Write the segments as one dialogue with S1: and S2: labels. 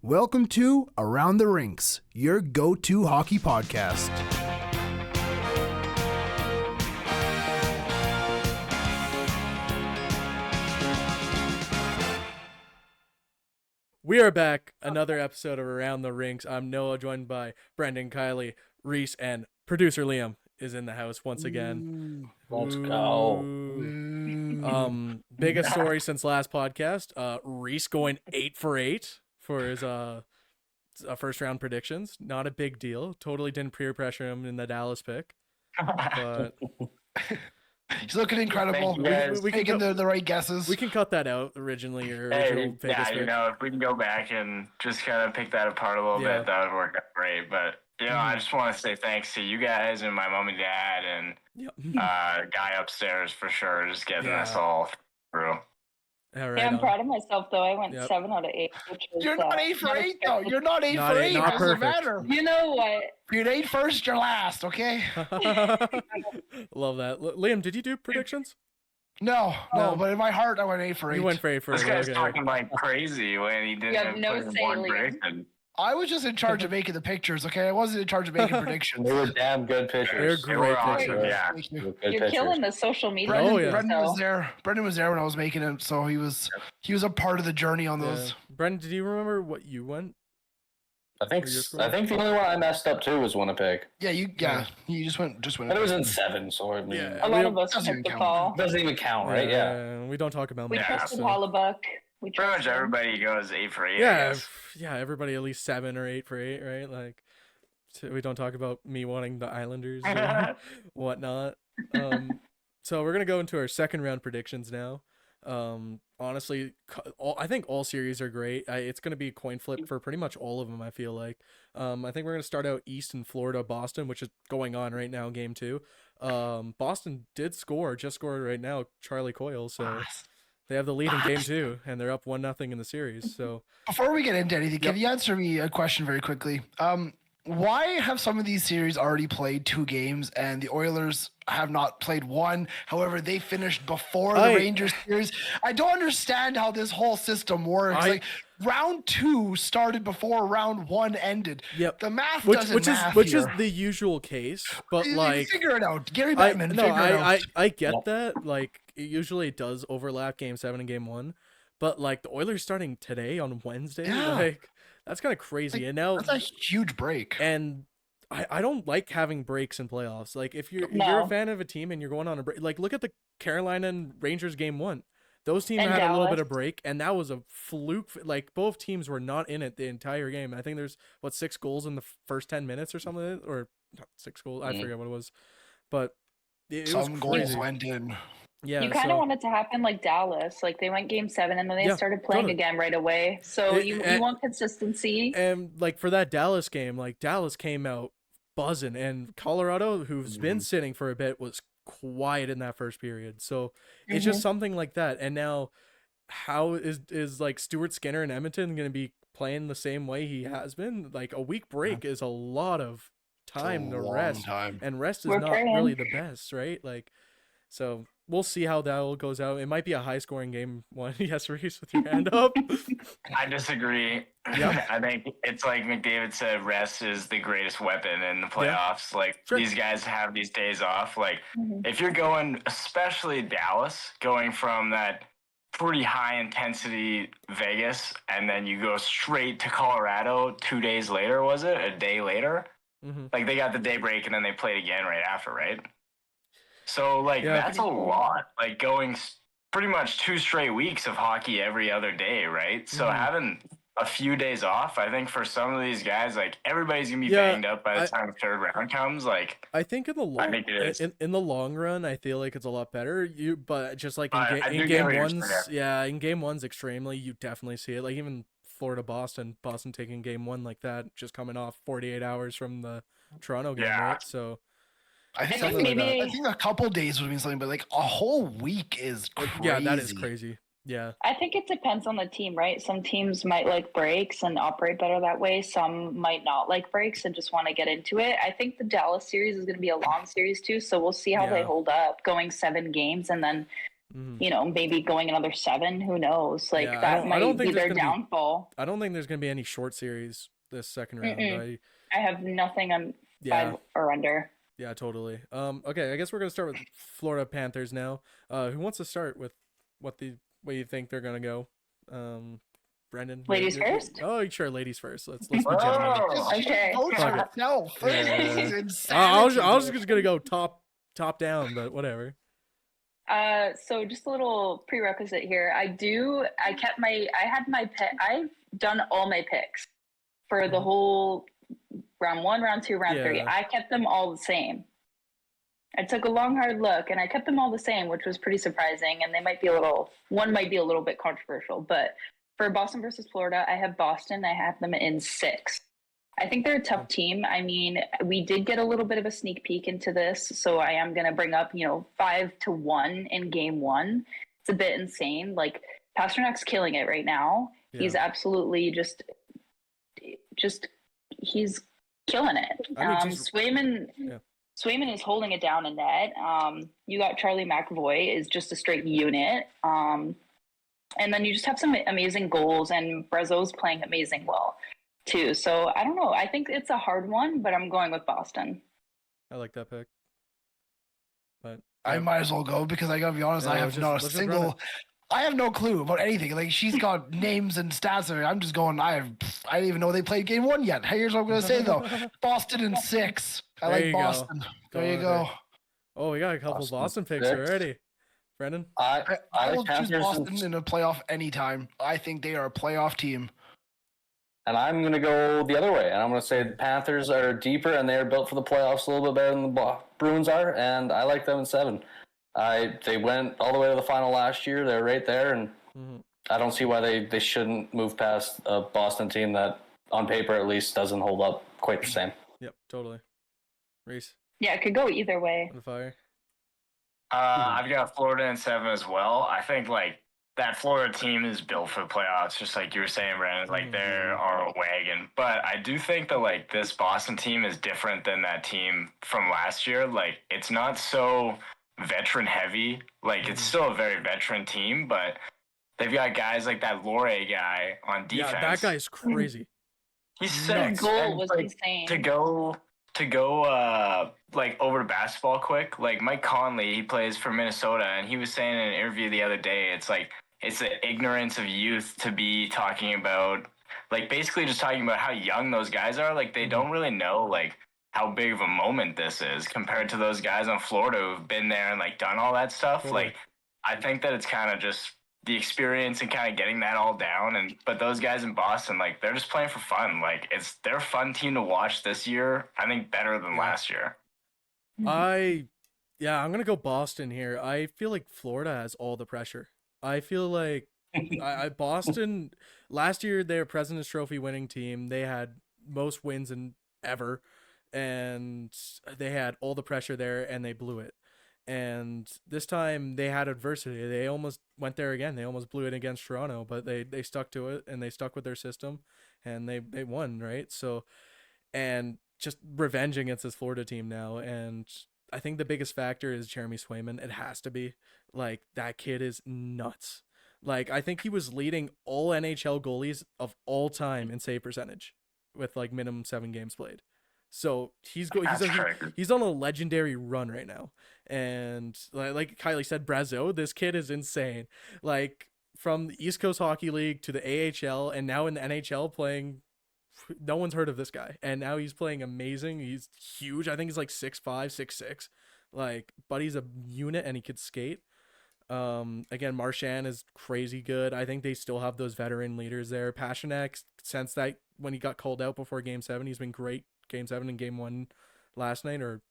S1: Welcome to Around the Rinks, your go-to hockey podcast.
S2: We are back, another episode of Around the Rinks. I'm Noah, joined by Brendan, Kylee, Reece, and Producer Liam is in the house once again.
S3: Let's go.
S2: Biggest story since last podcast. Reece going 8 for 8 for his first round predictions. Not a big deal. Totally didn't peer pressure him in the Dallas pick. But
S4: he's looking incredible. We making the right guesses.
S2: we can cut that out originally. Your original Vegas pick.
S3: If we can go back and just kind of pick that apart a little bit, that would work out great. But I just want to say thanks to you guys and my mom and dad and guy upstairs for sure, just getting us all through.
S2: Right,
S5: I'm proud of myself though. I went 7 out of 8. Which was,
S4: you're not 8 for 8 though. You're not 8 for 8.
S2: Not
S4: Doesn't
S2: perfect.
S4: matter.
S5: You know what?
S4: You're 8 first, you're last. Okay.
S2: Love that. Liam, did you do predictions?
S4: No, but in my heart, I went 8 for 8.
S2: You went for 8 for 8.
S3: This guy's talking like crazy when he didn't
S5: You have no
S3: put in
S5: say,
S3: one
S5: Liam.
S3: prediction.
S4: I was just in charge of making the pictures. Okay, I wasn't in charge of making predictions.
S3: They were damn good pictures.
S2: They're
S3: They were
S2: great
S3: awesome,
S2: pictures.
S3: yeah.
S4: Thank you.
S5: You're killing the social media.
S4: Brendan
S5: so.
S4: was there. Brendan was there when I was making it, so he was a part of the journey on those.
S2: Brendan, did you remember what you went?
S3: I think the only one I messed up too was Winnipeg.
S4: Yeah, you just went.
S3: And it was in 7, so I mean,
S5: A lot of us
S4: doesn't
S5: took the
S4: count.
S5: call.
S3: doesn't even count, right? Yeah.
S2: We don't talk about
S5: We
S2: that.
S5: trusted
S2: so-
S5: Hollebuck. We
S3: Pretty much
S5: trusted him.
S3: everybody goes 8 for 8. I
S2: Yeah,
S3: guess.
S2: everybody at least 7 or 8 for 8, right? Like, so we don't talk about me wanting the Islanders or whatnot. So we're gonna go into our second round predictions now. Honestly, I think all series are great. It's gonna be a coin flip for pretty much all of them. I feel like. I think we're gonna start out East in Florida, Boston, which is going on right now, game 2. Boston just scored right now, Charlie Coyle. So they have the lead in game 2, and they're up 1-0 in the series. So
S4: Before we get into anything, can you answer me a question very quickly? Why have some of these series already played 2 games and the Oilers have not played 1? However, they finished before the Rangers series. I don't understand how this whole system works. Like round 2 started before round 1 ended.
S2: Yep.
S4: The math
S2: which
S4: doesn't math
S2: is
S4: here.
S2: the usual case, but
S4: You
S2: like
S4: figure it out. Gary Bettman, figure it out.
S2: I get that. Like usually it does overlap game 7 and game 1, but like the Oilers starting today on Wednesday, like that's kind of crazy. And now
S4: That's a huge break.
S2: and I don't like having breaks in playoffs. Like if you're a fan of a team and you're going on a break, like look at the Carolina and Rangers game 1. Those teams
S5: And
S2: had a little bit
S5: Dallas.
S2: of break, and that was a fluke. Like both teams were not in it the entire game. I think there's 6 goals in the first 10 minutes or something, or not 6 goals. I forget what it was, but it was
S4: Some
S2: crazy.
S4: goals went in.
S2: Yeah,
S5: You kind of want it to happen like Dallas. Like they went game 7 and then they started playing again right away. So you want consistency.
S2: And like for that Dallas game, like Dallas came out buzzing, and Colorado, who's been sitting for a bit, was quiet in that first period. So it's just something like that. And now, how is like Stuart Skinner in Edmonton going to be playing the same way he has been? Like a week break is a lot of time to rest, and rest is
S5: We're
S2: not
S5: praying.
S2: really the best, right? Like, so we'll see how that all goes out. It might be a high scoring game 1. Yes, Reece, with your hand up.
S3: I disagree.
S2: Yeah.
S3: I think it's like McDavid said, rest is the greatest weapon in the playoffs. Like these guys have these days off. Like if you're going, especially Dallas, going from that pretty high intensity Vegas, and then you go straight to Colorado 2 days later, was it? A day later? Like they got the day break and then they played again right after, right? So like that's a lot. Like going pretty much 2 straight weeks of hockey every other day, right? So having a few days off, I think for some of these guys, like everybody's gonna be banged up by the time the third round comes. Like
S2: I think in the long,
S3: I think it is.
S2: In the long run, I feel like it's a lot better. But just like
S3: I
S2: in
S3: do get
S2: game
S3: what you're
S2: 1s,
S3: saying.
S2: in game 1s extremely, you definitely see it. Like even Florida, Boston taking game 1 like that, just coming off 48 hours from the Toronto game, right? So
S4: I think a couple days would mean something, but like a whole week is crazy.
S2: yeah, that is crazy. Yeah.
S5: I think it depends on the team, right? Some teams might like breaks and operate better that way. Some might not like breaks and just want to get into it. I think the Dallas series is going to be a long series too, so we'll see how they hold up going 7 games and then maybe going another 7. Who knows? Like
S2: Yeah,
S5: that
S2: I don't
S5: might
S2: think
S5: be
S2: there's
S5: their
S2: gonna be-
S5: downfall.
S2: I don't think there's going to be any short series this second round.
S5: I have nothing on 5 or under.
S2: Yeah, totally. Okay, I guess we're gonna start with Florida Panthers now. Who wants to start with what you think they're gonna go? Brendan.
S5: Ladies first?
S2: Oh, sure, ladies first. Let's be gentlemen.
S5: Okay.
S4: Vote for yourself.
S2: Yeah.
S4: This is insanity.
S2: I was just gonna go top down, but whatever.
S5: So just a little prerequisite here. I've done all my picks for the whole round 1, round 2, round 3. I kept them all the same. I took a long, hard look, and I kept them all the same, which was pretty surprising. And one might be a little bit controversial. But for Boston versus Florida, I have Boston. I have them in 6. I think they're a tough team. I mean, we did get a little bit of a sneak peek into this, so I am going to bring up, 5-1 in game 1. It's a bit insane. Like, Pasternak's killing it right now. Yeah. He's absolutely just he's killing it. Swayman is holding it down in net. You got Charlie McAvoy is just a straight unit. And then you just have some amazing goals, and Brazeau's playing amazing well too. So I don't know. I think it's a hard one, but I'm going with Boston.
S2: I like that pick. But
S4: I might as well go because I gotta be honest, I have I have no clue about anything. Like, she's got names and stats. I'm just going. I didn't even know they played game 1 yet. Here's what I'm gonna say though: Boston in 6. I like Boston. There you go.
S2: Oh, we got a couple Boston picks already. Brendan,
S4: I will choose Boston in a playoff anytime. I think they are a playoff team.
S6: And I'm going to go the other way. And I'm going to say the Panthers are deeper and they are built for the playoffs a little bit better than the Bruins are. And I like them in 7. They went all the way to the final last year. They're right there. And I don't see why they shouldn't move past a Boston team that, on paper at least, doesn't hold up quite the same.
S2: Yep, totally. Reese?
S5: Yeah, it could go either way.
S2: On the fire?
S3: I've got Florida in 7 as well. I think, that Florida team is built for the playoffs, just like you were saying, Brandon. They're our wagon. But I do think that, this Boston team is different than that team from last year. It's not so veteran-heavy. It's still a very veteran team, but they've got guys like that Lore guy on defense.
S2: Yeah, that guy's crazy.
S3: He's sick.
S5: The goal was insane.
S3: To go over to basketball quick, Mike Conley, he plays for Minnesota, and he was saying in an interview the other day, it's the ignorance of youth to be talking about, basically just talking about how young those guys are. They don't really know, how big of a moment this is compared to those guys on Florida who've been there and, done all that stuff. Totally. I think that it's kind of just the experience and kind of getting that all down. But those guys in Boston, they're just playing for fun. They're a fun team to watch this year. I think better than last year.
S2: I'm going to go Boston here. I feel like Florida has all the pressure. I feel like Boston, last year, they were President's Trophy winning team. They had most wins in ever, and they had all the pressure there, and they blew it. And this time they had adversity. They almost went there again. They almost blew it against Toronto, but they stuck to it, and they stuck with their system, and they won, right? So, and just revenge against this Florida team now. And I think the biggest factor is Jeremy Swayman. It has to be. That kid is nuts. I think he was leading all NHL goalies of all time in save percentage with minimum 7 games played. So he's on a legendary run right now. And like Kylee said, Brazeau, this kid is insane. From the East Coast Hockey League to the AHL and now in the NHL playing, no one's heard of this guy. And now he's playing amazing. He's huge. I think he's 6'5", 6'6". But he's a unit and he could skate. Again, Marchand is crazy good. I think they still have those veteran leaders there. Pasternak, since that when he got called out before Game 7, he's been great. Game 7 and Game 1 last night or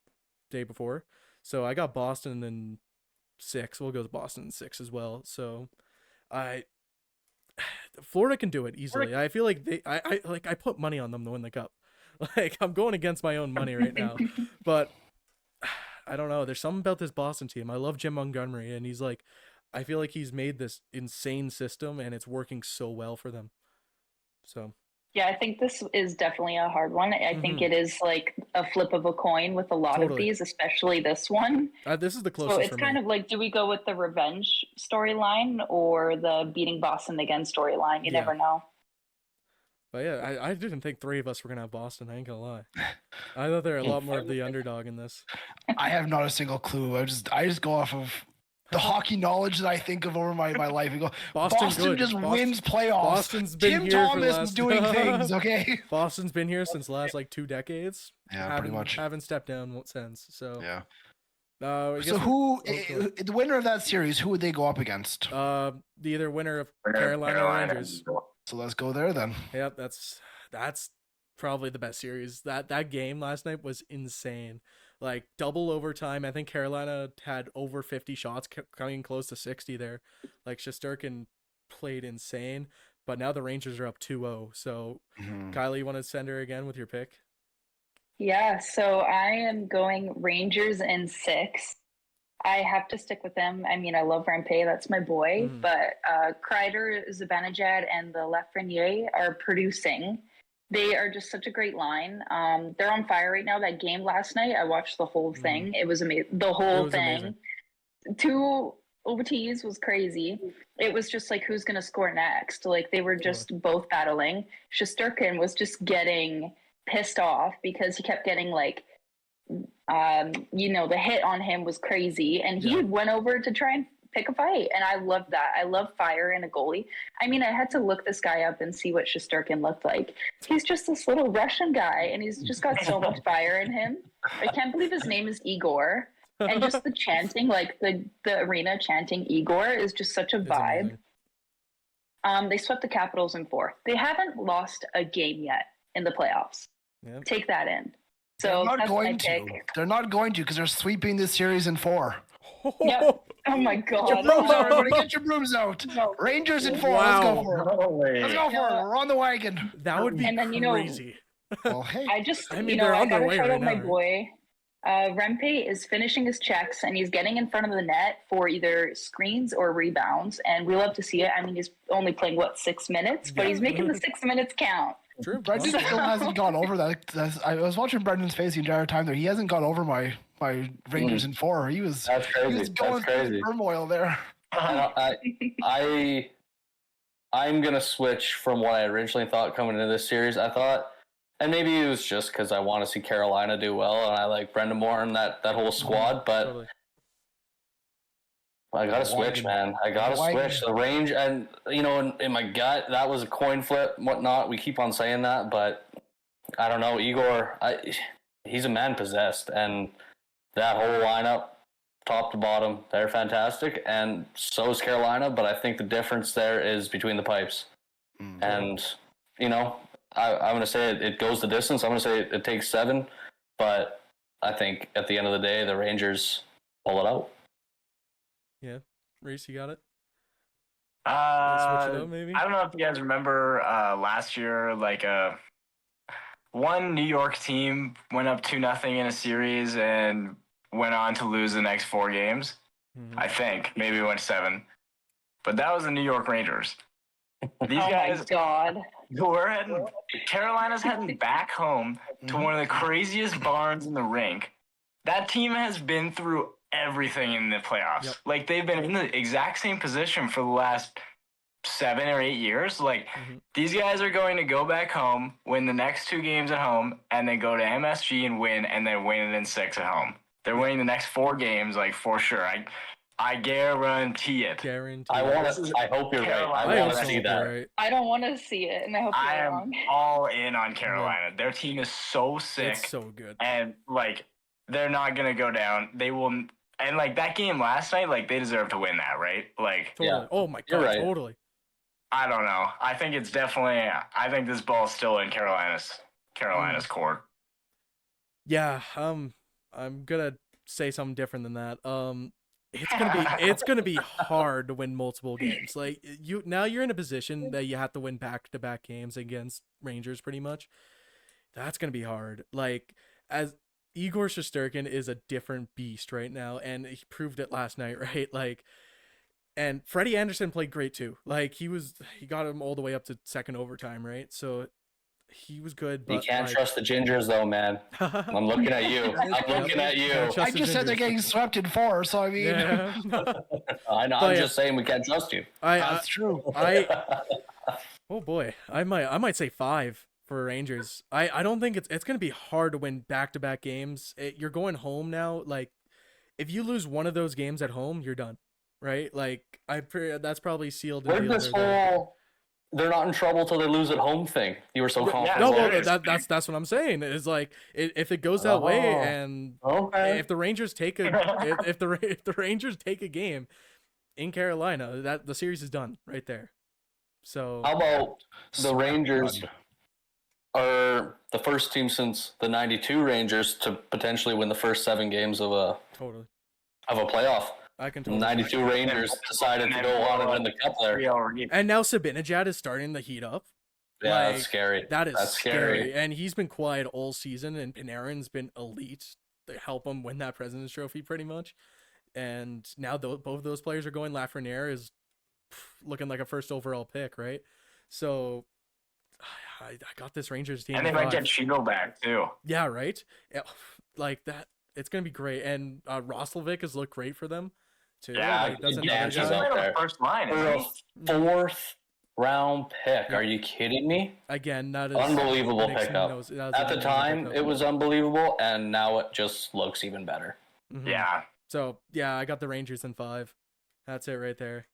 S2: day before. So I got Boston in 6. We'll go with Boston in 6 as well. So Florida can do it easily. I feel like I put money on them to win the cup. I'm going against my own money right now. But I don't know. There's something about this Boston team. I love Jim Montgomery, and he's I feel like he's made this insane system and it's working so well for them. So
S5: Yeah, I think this is definitely a hard one. I think it is like a flip of a coin with a lot of these, especially this one.
S2: This is the closest.
S5: So it's kind of like, do we go with the revenge storyline or the beating Boston again storyline? You never know.
S2: But yeah, I didn't think three of us were gonna have Boston. I ain't gonna lie. I thought they were a lot more of the underdog in this.
S4: I have not a single clue. I just go off of the hockey knowledge that I think of over my life. I go, Boston just wins playoffs.
S2: Boston's been
S4: Tim
S2: here
S4: Thomas
S2: for
S4: is doing things, okay?
S2: Boston's been here since the last like 2 decades.
S4: Yeah, pretty much.
S2: Haven't stepped down since. So
S4: yeah.
S2: So
S4: who the winner of that series? Who would they go up against?
S2: The either winner of Carolina or Rangers.
S4: So let's go there then.
S2: Yep, that's probably the best series. That game last night was insane. Like double overtime. I think Carolina had over 50 shots, coming close to 60 there. Like Shesterkin played insane, but now the Rangers are up 2-0. So Kylee, you want to send her again with your pick?
S5: Yeah, so I am going Rangers in 6. I have to stick with them. I mean, I love Rampé, that's my boy, but Kreider, Zibanejad, and the Lafreniere are producing. They are just such a great line. They're on fire right now. That game last night, I watched the whole thing. It was amazing. The whole thing. Amazing. 2 OTs was crazy. It was just like, who's going to score next? Like, they were just both battling. Shesterkin was just getting pissed off because he kept getting like, the hit on him was crazy. And he went over to try and pick a fight. And I love that. I love fire in a goalie. I mean, I had to look this guy up and see what Shesterkin looked like. He's just this little Russian guy, and he's just got so much fire in him. I can't believe his name is Igor. And just the chanting, like the arena chanting Igor is just such a vibe. They swept the Capitals in 4. They haven't lost a game yet in the playoffs. Yep. Take that in. So
S4: they're not going to. They're not going to because they're sweeping this series in 4.
S5: Yep. Oh my God.
S4: Get your brooms out, everybody. Get your brooms out. No. Rangers in 4. Let's go for it. Let's go for it. We're on the wagon.
S2: That would be crazy.
S4: Well, hey.
S5: I gotta shout out my boy. Rempe is finishing his checks and he's getting in front of the net for either screens or rebounds, and we love to see it. I mean, he's only playing 6 minutes, but he's making the 6 minutes count.
S2: True.
S4: Brendan still hasn't gone over that. I was watching Brendan's face the entire time there. He hasn't gone over my Rangers in 4. He was going through turmoil there.
S6: I'm gonna switch from what I originally thought coming into this series. I thought, and maybe it was just because I want to see Carolina do well, and I like Brendan Moore and that whole squad, but. Totally. I gotta switch, man. I gotta switch. The range, and in my gut, that was a coin flip and whatnot. We keep on saying that, but I don't know. Igor, he's a man possessed, and that whole lineup, top to bottom, they're fantastic, and so is Carolina. But I think the difference there is between the pipes, and I'm gonna say it goes the distance. I'm gonna say it takes 7, but I think at the end of the day, the Rangers pull it out.
S2: Yeah. Reece, you got it?
S3: Switch it up, maybe? I don't know if you guys remember last year, like one New York team went up 2-0 in a series and went on to lose the next 4 games. I think. Maybe it went 7. But that was the New York Rangers. These guys,
S5: my God.
S3: Carolina's heading back home to one of the craziest barns in the rink. That team has been through everything in the playoffs. Yep. Like, they've been in the exact same position for the last 7 or 8 years. Like, these guys are going to go back home, win the next 2 games at home, and then go to MSG and win, and then win it in 6 at home. They're winning the next 4 games, like, for sure. I guarantee it.
S6: I hope you're right. I want to see that.
S5: Right. I don't want to see it, and I hope you're wrong.
S3: I am all in on Carolina. Their team is so sick.
S2: It's so good.
S3: And, like, they're not going to go down. They will. And, like, that game last night, like, they deserve to win that, right? Like,
S2: totally. Yeah. Oh, my God, right. Totally.
S3: I don't know. I think it's definitely, I think this ball's still in Carolina's court.
S2: Yeah, I'm going to say something different than that. It's gonna be hard to win multiple games. Like, you're in a position that you have to win back-to-back games against Rangers pretty much. That's going to be hard. Like, as Igor Shesterkin is a different beast right now, and he proved it last night, right? Like, and Freddie Anderson played great too. Like, he got him all the way up to second overtime, right? So he was good.
S6: You
S2: But
S6: can't trust the Gingers, though, man. I'm looking at you. I'm looking at you.
S4: I just said they're getting swept in 4, so I mean,
S2: Yeah.
S6: I know. I'm just saying we can't trust you.
S4: that's true.
S2: Oh boy, I might say 5 for Rangers. I don't think it's gonna be hard to win back-to-back games. You're going home now. Like, if you lose one of those games at home, you're done, right? Like, that's probably sealed.
S6: Where did this whole "they're not in trouble till they lose at home" thing? You were so confident.
S2: No, well, that's what I'm saying. Is like, if it goes that way, and if the Rangers take if the Rangers take a game in Carolina, that the series is done right there. So
S6: how about the Rangers are the first team since the '92 Rangers to potentially win the first 7 games of a playoff?
S2: I can totally.
S6: 92 Rangers decided to go on and win the cup there.
S2: And now Zibanejad is starting to heat up.
S6: Yeah, that's scary.
S2: That's scary. And he's been quiet all season, and Panarin's been elite to help him win that President's Trophy pretty much. And now both of those players are going. Lafreniere is looking like a first overall pick, right? So I got this Rangers team.
S3: And they might get Chico back too.
S2: Yeah, right? Yeah, like that. It's going to be great. And Roslovic has looked great for them too.
S3: Yeah,
S2: like, that's
S3: he's out there. First line,
S6: for a 4th round pick. Yeah. Are you kidding me?
S2: Again, that is
S6: unbelievable pickup. At the time, it was unbelievable, and now it just looks even better.
S2: Mm-hmm.
S3: Yeah.
S2: So yeah, I got the Rangers in 5. That's it right there.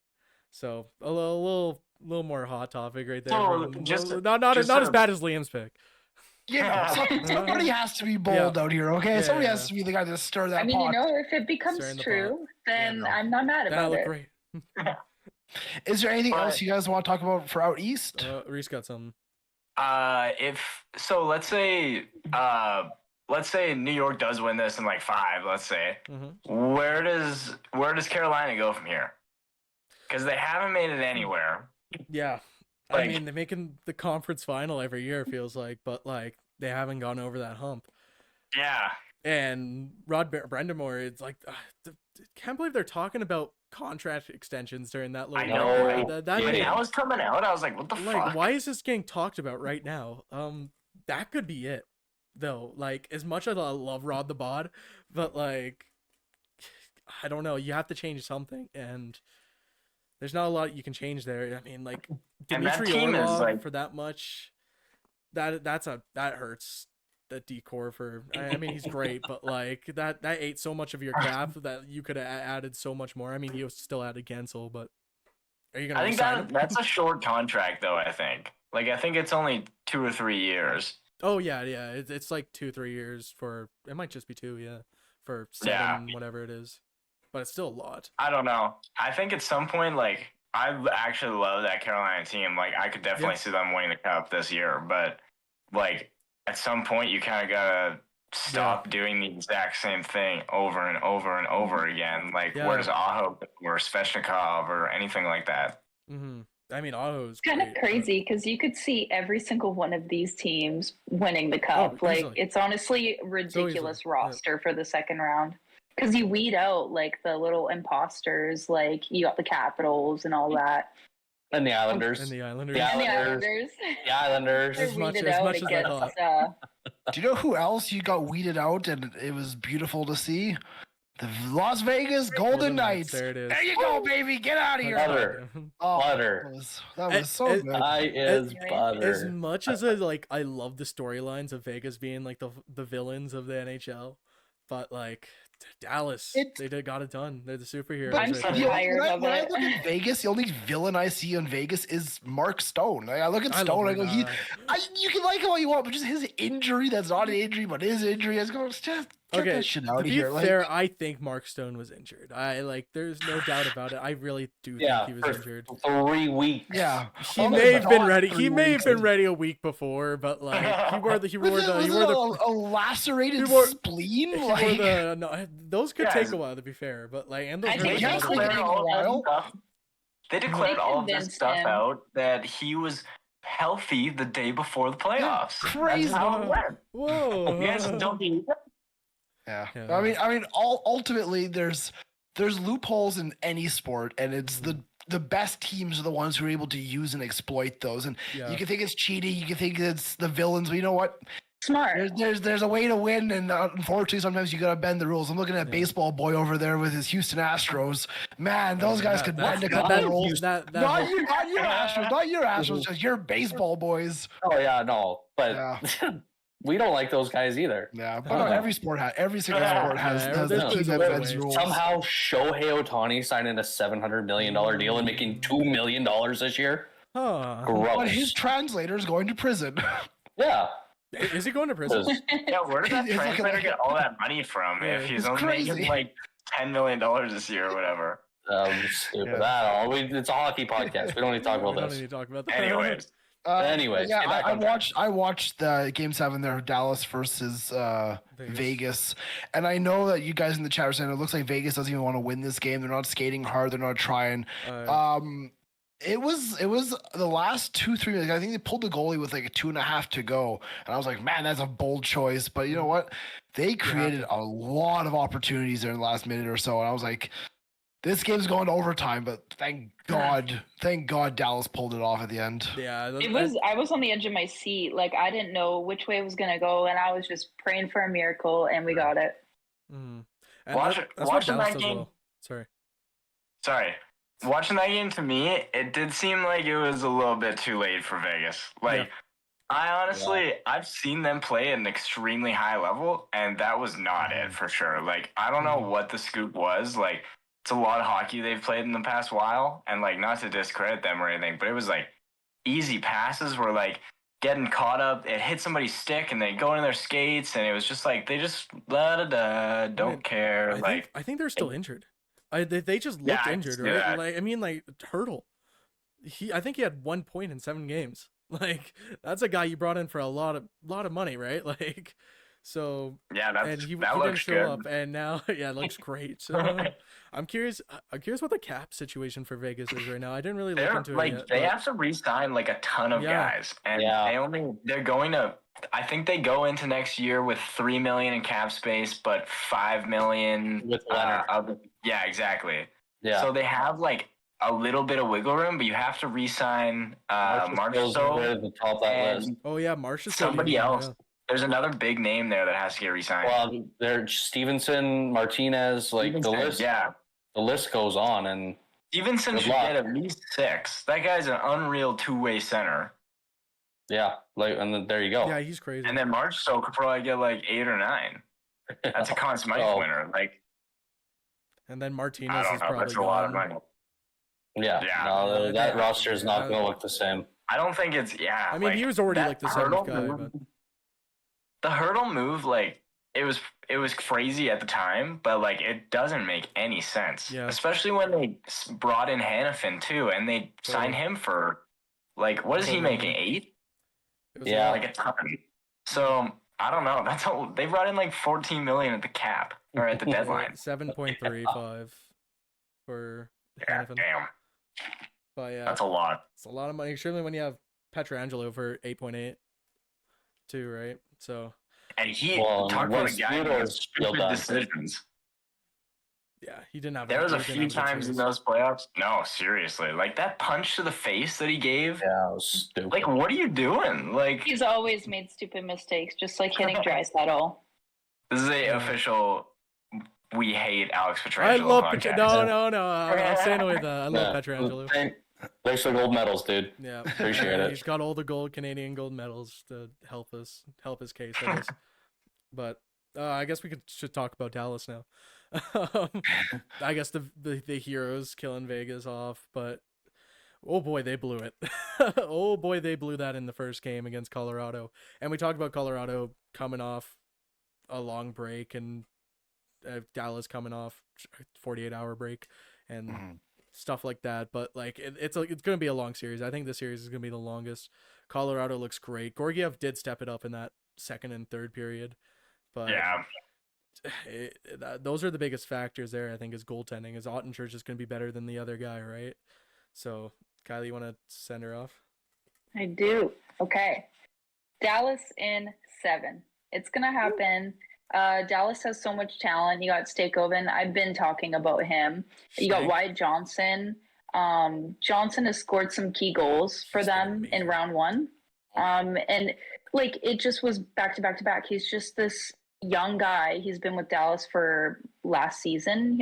S2: So a little more hot topic right there.
S3: So
S2: not as bad as Liam's pick.
S4: Yeah, somebody has to be bold out here, okay? Somebody has to be the guy to stir that pot.
S5: I mean, if it becomes true, then I'm not mad about it.
S2: Great.
S4: Is there anything else you guys want to talk about for out east?
S2: Reece got something.
S3: Let's say New York does win this in like 5. Let's say, where does Carolina go from here? Because they haven't made it anywhere.
S2: Yeah. I mean, they're making the conference final every year, it feels like, but like they haven't gone over that hump.
S3: Yeah.
S2: And Rod Brendamore, it's like, can't believe they're talking about contract extensions during that little.
S3: I know. Right? That was coming out. I was like, what the fuck?
S2: Why is this getting talked about right now? That could be it, though. Like, as much as I love Rod the Bod, but like, I don't know. You have to change something, and there's not a lot you can change there. I mean, like, Dmitry Orlov like... for that much, that hurts. That decor for, I mean, he's great, but like that ate so much of your cap that you could have added so much more. I mean, he still added Gensel, but are you gonna?
S3: I think that's a short contract, though. I think it's only 2 or 3 years.
S2: Oh yeah, it's like 2-3 years for. It might just be 2, yeah, for 7, whatever it is. But it's still a lot.
S3: I don't know. I think at some point, like, I actually love that Carolina team. Like, I could definitely see them winning the cup this year. But, like, at some point, you kind of got to stop doing the exact same thing over and over and over again. Like, where's Aho or Svechnikov or anything like that?
S2: Mm-hmm. I mean, Aho's
S5: kind of crazy because you could see every single one of these teams winning the cup. It's honestly a ridiculous roster for the second round. Because you weed out, like, the little imposters, like, you got the Capitals and all that.
S6: And the Islanders.
S2: The Islanders.
S6: As
S5: much
S2: as I thought.
S4: Do you know who else you got weeded out and it was beautiful to see? The Las Vegas Golden Knights.
S2: There it is.
S4: There you go, baby. Get out of here.
S6: Butter.
S4: That was so good.
S6: Butter.
S2: As much as I love the storylines of Vegas being, like, the villains of the NHL, but, like... Dallas, they got it done. They're the superheroes.
S5: I'm so tired of it.
S4: When I look at Vegas, the only villain I see in Vegas is Mark Stone. I look at Stone, I go, you can like him all you want, but just his injury, that's not an injury, but his injury, just get that shit out of here.
S2: To be fair, I think Mark Stone was injured. There's no doubt about it. I really do think he was injured.
S6: 3 weeks.
S4: Yeah.
S2: He may have been ready. He may have been ready a week before, but like he wore the
S4: lacerated spleen.
S2: Those could take a while, to be fair, but like, and those
S3: they declared all of this stuff out that he was healthy the day before the playoffs.
S4: Crazy.
S3: That's how it went.
S2: Whoa.
S3: Yes, don't be.
S4: Yeah. I mean, ultimately, there's loopholes in any sport, and it's the the best teams are the ones who are able to use and exploit those. And you can think it's cheating, you can think it's the villains, but you know what?
S5: Smart.
S4: There's a way to win, and unfortunately, sometimes you gotta bend the rules. I'm looking at baseball boy over there with his Houston Astros. Man, those guys could bend a couple rules. Not your Astros, not your Astros, just your baseball boys.
S6: Oh yeah, no, but we don't like those guys either.
S4: Yeah, but every single sport has a team that bends rules.
S6: Somehow Shohei Ohtani signing a $700 million deal and making $2 million this year.
S4: But his translator is going to prison.
S6: Yeah.
S2: Is he going to prison?
S3: Yeah, where does that translator get all that money from if he's only making like $10 million this year or whatever?
S6: Stupid. It's a hockey podcast. We don't need to talk about this.
S2: We don't need to talk about that.
S6: Anyways,
S4: I watched the Game 7 there, Dallas versus Vegas, and I know that you guys in the chat are saying it looks like Vegas doesn't even want to win this game. They're not skating hard. They're not trying. It was the last 2-3 minutes. I think they pulled the goalie with like a 2.5 to go, and I was like, man, that's a bold choice. But you know what? They created a lot of opportunities there in the last minute or so, and I was like, this game's going to overtime. But thank God, Dallas pulled it off at the end.
S2: Yeah,
S5: I was on the edge of my seat. Like I didn't know which way it was gonna go, and I was just praying for a miracle, and we got it.
S3: Watching that game.
S2: Well.
S3: Sorry. Watching that game, to me, it did seem like it was a little bit too late for Vegas. I've seen them play at an extremely high level, and that was not it for sure. Like, I don't know what the scoop was. Like, it's a lot of hockey they've played in the past while, and like, not to discredit them or anything, but it was like easy passes were like getting caught up. It hit somebody's stick, and they go in their skates, and it was just like they just don't care.
S2: I think they're still injured. They just looked injured, right?
S3: That.
S2: Like, I mean, like Hurdle. I think he had 1 point in 7 games. Like, that's a guy you brought in for a lot of money, right? Like, so he didn't show up, and now it looks great. So I'm curious what the cap situation for Vegas is right now. I didn't really look into it yet.
S3: They have to re-sign like a ton of guys, and they're going to. I think they go into next year with $3 million in cap space, but $5 million
S6: with Leonard.
S3: Yeah, exactly.
S6: Yeah.
S3: So they have like a little bit of wiggle room, but you have to re-sign Marchessault.
S6: The top of that list.
S2: Oh yeah, Marchessault.
S3: Somebody else. Yeah. There's another big name there that has to get re-signed.
S6: Well, there's Stevenson, Martinez, the list. Yeah. The list goes on, and
S3: Stevenson should get at least 6. That guy's an unreal two-way center.
S6: Yeah, and then there you go.
S2: Yeah, he's crazy.
S3: And then Marchessault could probably get like 8 or 9. That's a Conn Smythe winner. Like.
S2: And then Martinez is probably
S3: that's a lot of money.
S6: Yeah. No, that roster is not going to look the same.
S3: I don't think it's
S2: I mean, he was already like the 7th guy, but
S3: the Hurdle move, like it was crazy at the time, but like it doesn't make any sense.
S2: Yeah.
S3: Especially when they brought in Hannafin too, and they signed him for like what is he making 8?
S6: Yeah,
S3: like a ton. So I don't know. They brought in like $14 million at the cap or at the deadline.
S2: 7.35 for Hannafin.
S3: Damn.
S2: But yeah,
S3: that's a lot.
S2: It's a lot of money. Surely when you have Pietrangelo for 8.8, too, right? So.
S3: And he talked about a guy who has stupid decisions.
S2: Yeah, he didn't have.
S3: There was a few times in those playoffs. No, seriously, like that punch to the face that he gave.
S6: Yeah, it was stupid.
S3: Like, what are you doing? Like,
S5: he's always made stupid mistakes, just like hitting Draisaitl.
S3: This is a official. We hate Alex Pietrangelo.
S2: I love Pietrangelo. No. I'm staying away with that. I love Pietrangelo.
S6: Thanks for gold medals, dude.
S2: Yeah,
S6: appreciate it.
S2: He's got all the Canadian gold medals to help his case, I guess. But I guess we should talk about Dallas now. I guess the heroes killing Vegas off, but oh boy, they blew it. Oh boy, they blew that in the first game against Colorado. And we talked about Colorado coming off a long break and Dallas coming off 48-hour break and stuff like that. But like it's going to be a long series. I think this series is going to be the longest. Colorado looks great. Georgiev did step it up in that second and third period, but
S3: yeah.
S2: Those are the biggest factors there, I think, is goaltending. Is Ottenchurch is going to be better than the other guy, right? So, Kylee, you want to send her off?
S5: I do. Okay. Dallas in 7. It's going to happen. Dallas has so much talent. You got Stakeoven. I've been talking about him. You got Wyatt Johnson. Johnson has scored some key goals for them in round one. And like it just was back to back to back. He's just this young guy. He's been with Dallas for last season.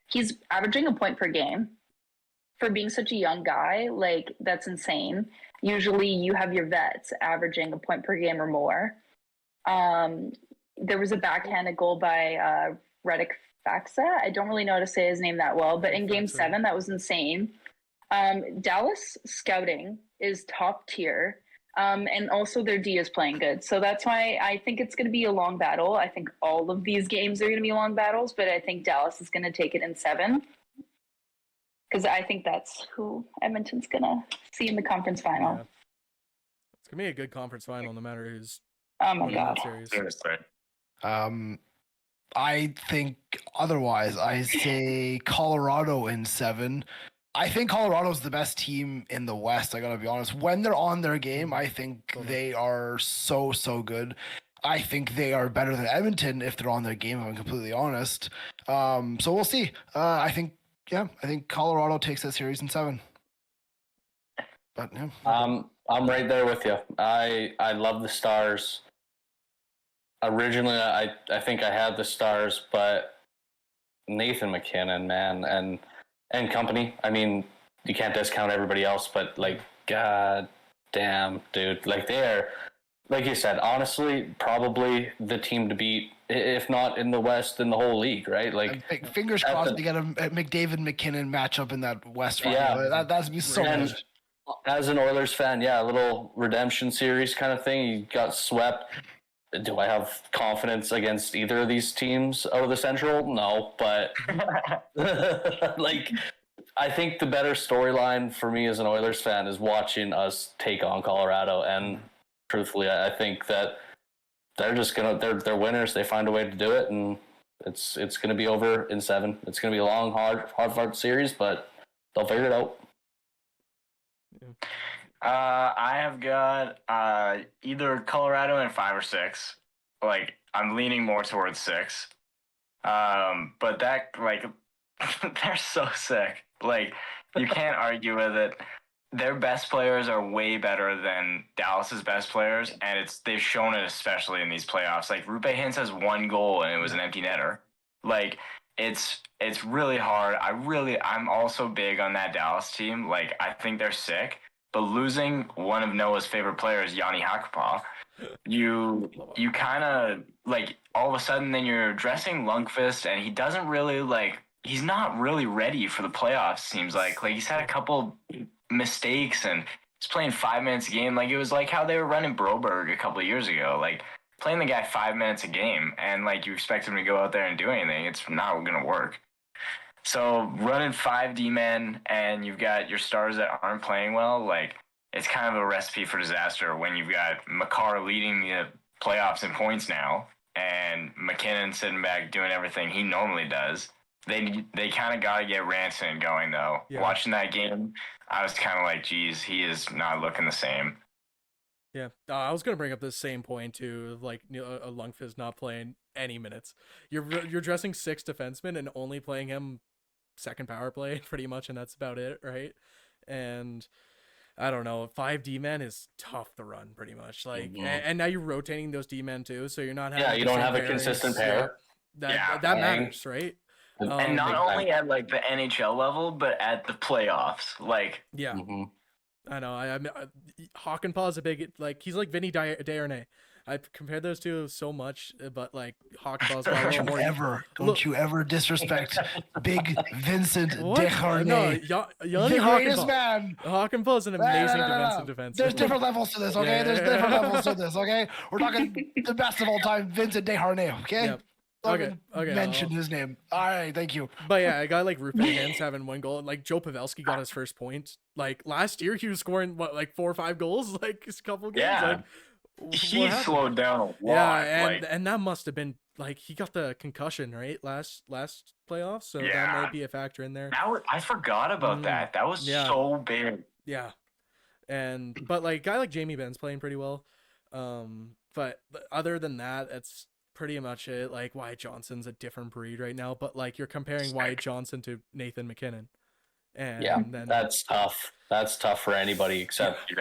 S5: He's averaging a point per game for being such a young guy. Like that's insane. Usually you have your vets averaging a point per game or more. There was a backhanded goal by Redick Faxa. I don't really know how to say his name that well, but in game 7, that was insane. Dallas scouting is top tier. And also their D is playing good. So that's why I think it's going to be a long battle. I think all of these games are going to be long battles, but I think Dallas is going to take it in 7. Because I think that's who Edmonton's going to see in the conference final.
S2: Yeah. It's going to be a good conference final no matter who's
S5: winning that
S2: series.
S4: I think otherwise. I say Colorado in 7. I think Colorado's the best team in the West, I gotta be honest. When they're on their game, I think they are so good. I think they are better than Edmonton if they're on their game, if I'm completely honest. So we'll see. I think Colorado takes that series in 7. But yeah.
S6: I'm right there with you. I love the Stars. Originally, I think I had the Stars, but Nathan MacKinnon, man, and company. I mean, you can't discount everybody else, but like, god damn, dude. Like they are, like you said, honestly, probably the team to beat, if not in the West, in the whole league, right? Like,
S4: fingers crossed to get a McDavid McKinnon matchup in that West final.
S6: Yeah,
S4: that'd be so good.
S6: As an Oilers fan, yeah, a little redemption series kind of thing. You got swept. Do I have confidence against either of these teams out of the Central? No, but like, I think the better storyline for me as an Oilers fan is watching us take on Colorado. And truthfully, I think that they're just they're winners. They find a way to do it, and it's gonna be over in 7. It's gonna be a long, hard series, but they'll figure it out.
S3: I have got either Colorado in 5 or 6. Like, I'm leaning more towards 6. But that, like, they're so sick. Like, you can't argue with it. Their best players are way better than Dallas's best players, and they've shown it especially in these playoffs. Like, Rupe Hintz has 1 goal, and it was an empty netter. Like, it's really hard. I'm also big on that Dallas team. Like, I think they're sick. But losing one of Noah's favorite players, Yanni Hackapaa, you kind of, like, all of a sudden then you're dressing Lundqvist, and he doesn't really, like, he's not really ready for the playoffs, seems like. Like, he's had a couple mistakes, and he's playing 5 minutes a game. Like, it was like how they were running Broberg a couple of years ago. Like, playing the guy 5 minutes a game, and, like, you expect him to go out there and do anything. It's not going to work. So running 5 D-men and you've got your stars that aren't playing well, like, it's kind of a recipe for disaster when you've got Makar leading the playoffs in points now and McKinnon sitting back doing everything he normally does. They kind of got to get Ranson going, though. Yeah. Watching that game, I was kind of like, geez, he is not looking the same.
S2: Yeah, I was gonna bring up the same point too. Like, a Lundqvist not playing any minutes. You're dressing 6 defensemen and only playing him second power play pretty much, and that's about it, right? And I don't know, 5 D-men is tough to run pretty much. Like, and now you're rotating those D-men too, so you're not having
S6: you don't have a consistent pair.
S2: That matters, right?
S3: And not only at, like, the NHL level, but at the playoffs. Like,
S2: yeah. I know. I Hakanpää is a big, like, he's like Vinny Desharnais. I compare those two so much, but, like, Hakanpää's got a little more.
S4: Don't you ever disrespect big Vincent Desharnais.
S2: No,
S4: the greatest man.
S2: Hakanpää is an amazing defenseman.
S4: There's different levels to this, okay? There's different levels to this, okay? We're talking the best of all time, Vincent Desharnais, okay?
S2: Yep. Okay.
S4: Mention his name. All right, thank you.
S2: But yeah, a guy like Rupe Hintz having 1 goal, and like Joe Pavelski got his first point. Like last year, he was scoring like 4 or 5 goals, like a couple games.
S3: Yeah,
S2: like,
S3: he slowed down a lot.
S2: Yeah, and that must have been like he got the concussion right last playoffs, so that might be a factor in there.
S3: I forgot about that. That was so big.
S2: Yeah, but like guy like Jamie Benn's playing pretty well. But other than that, it's pretty much it. Like Wyatt Johnson's a different breed right now, but like you're comparing Wyatt Johnson to Nathan McKinnon. And then
S6: that's tough. That's tough for anybody except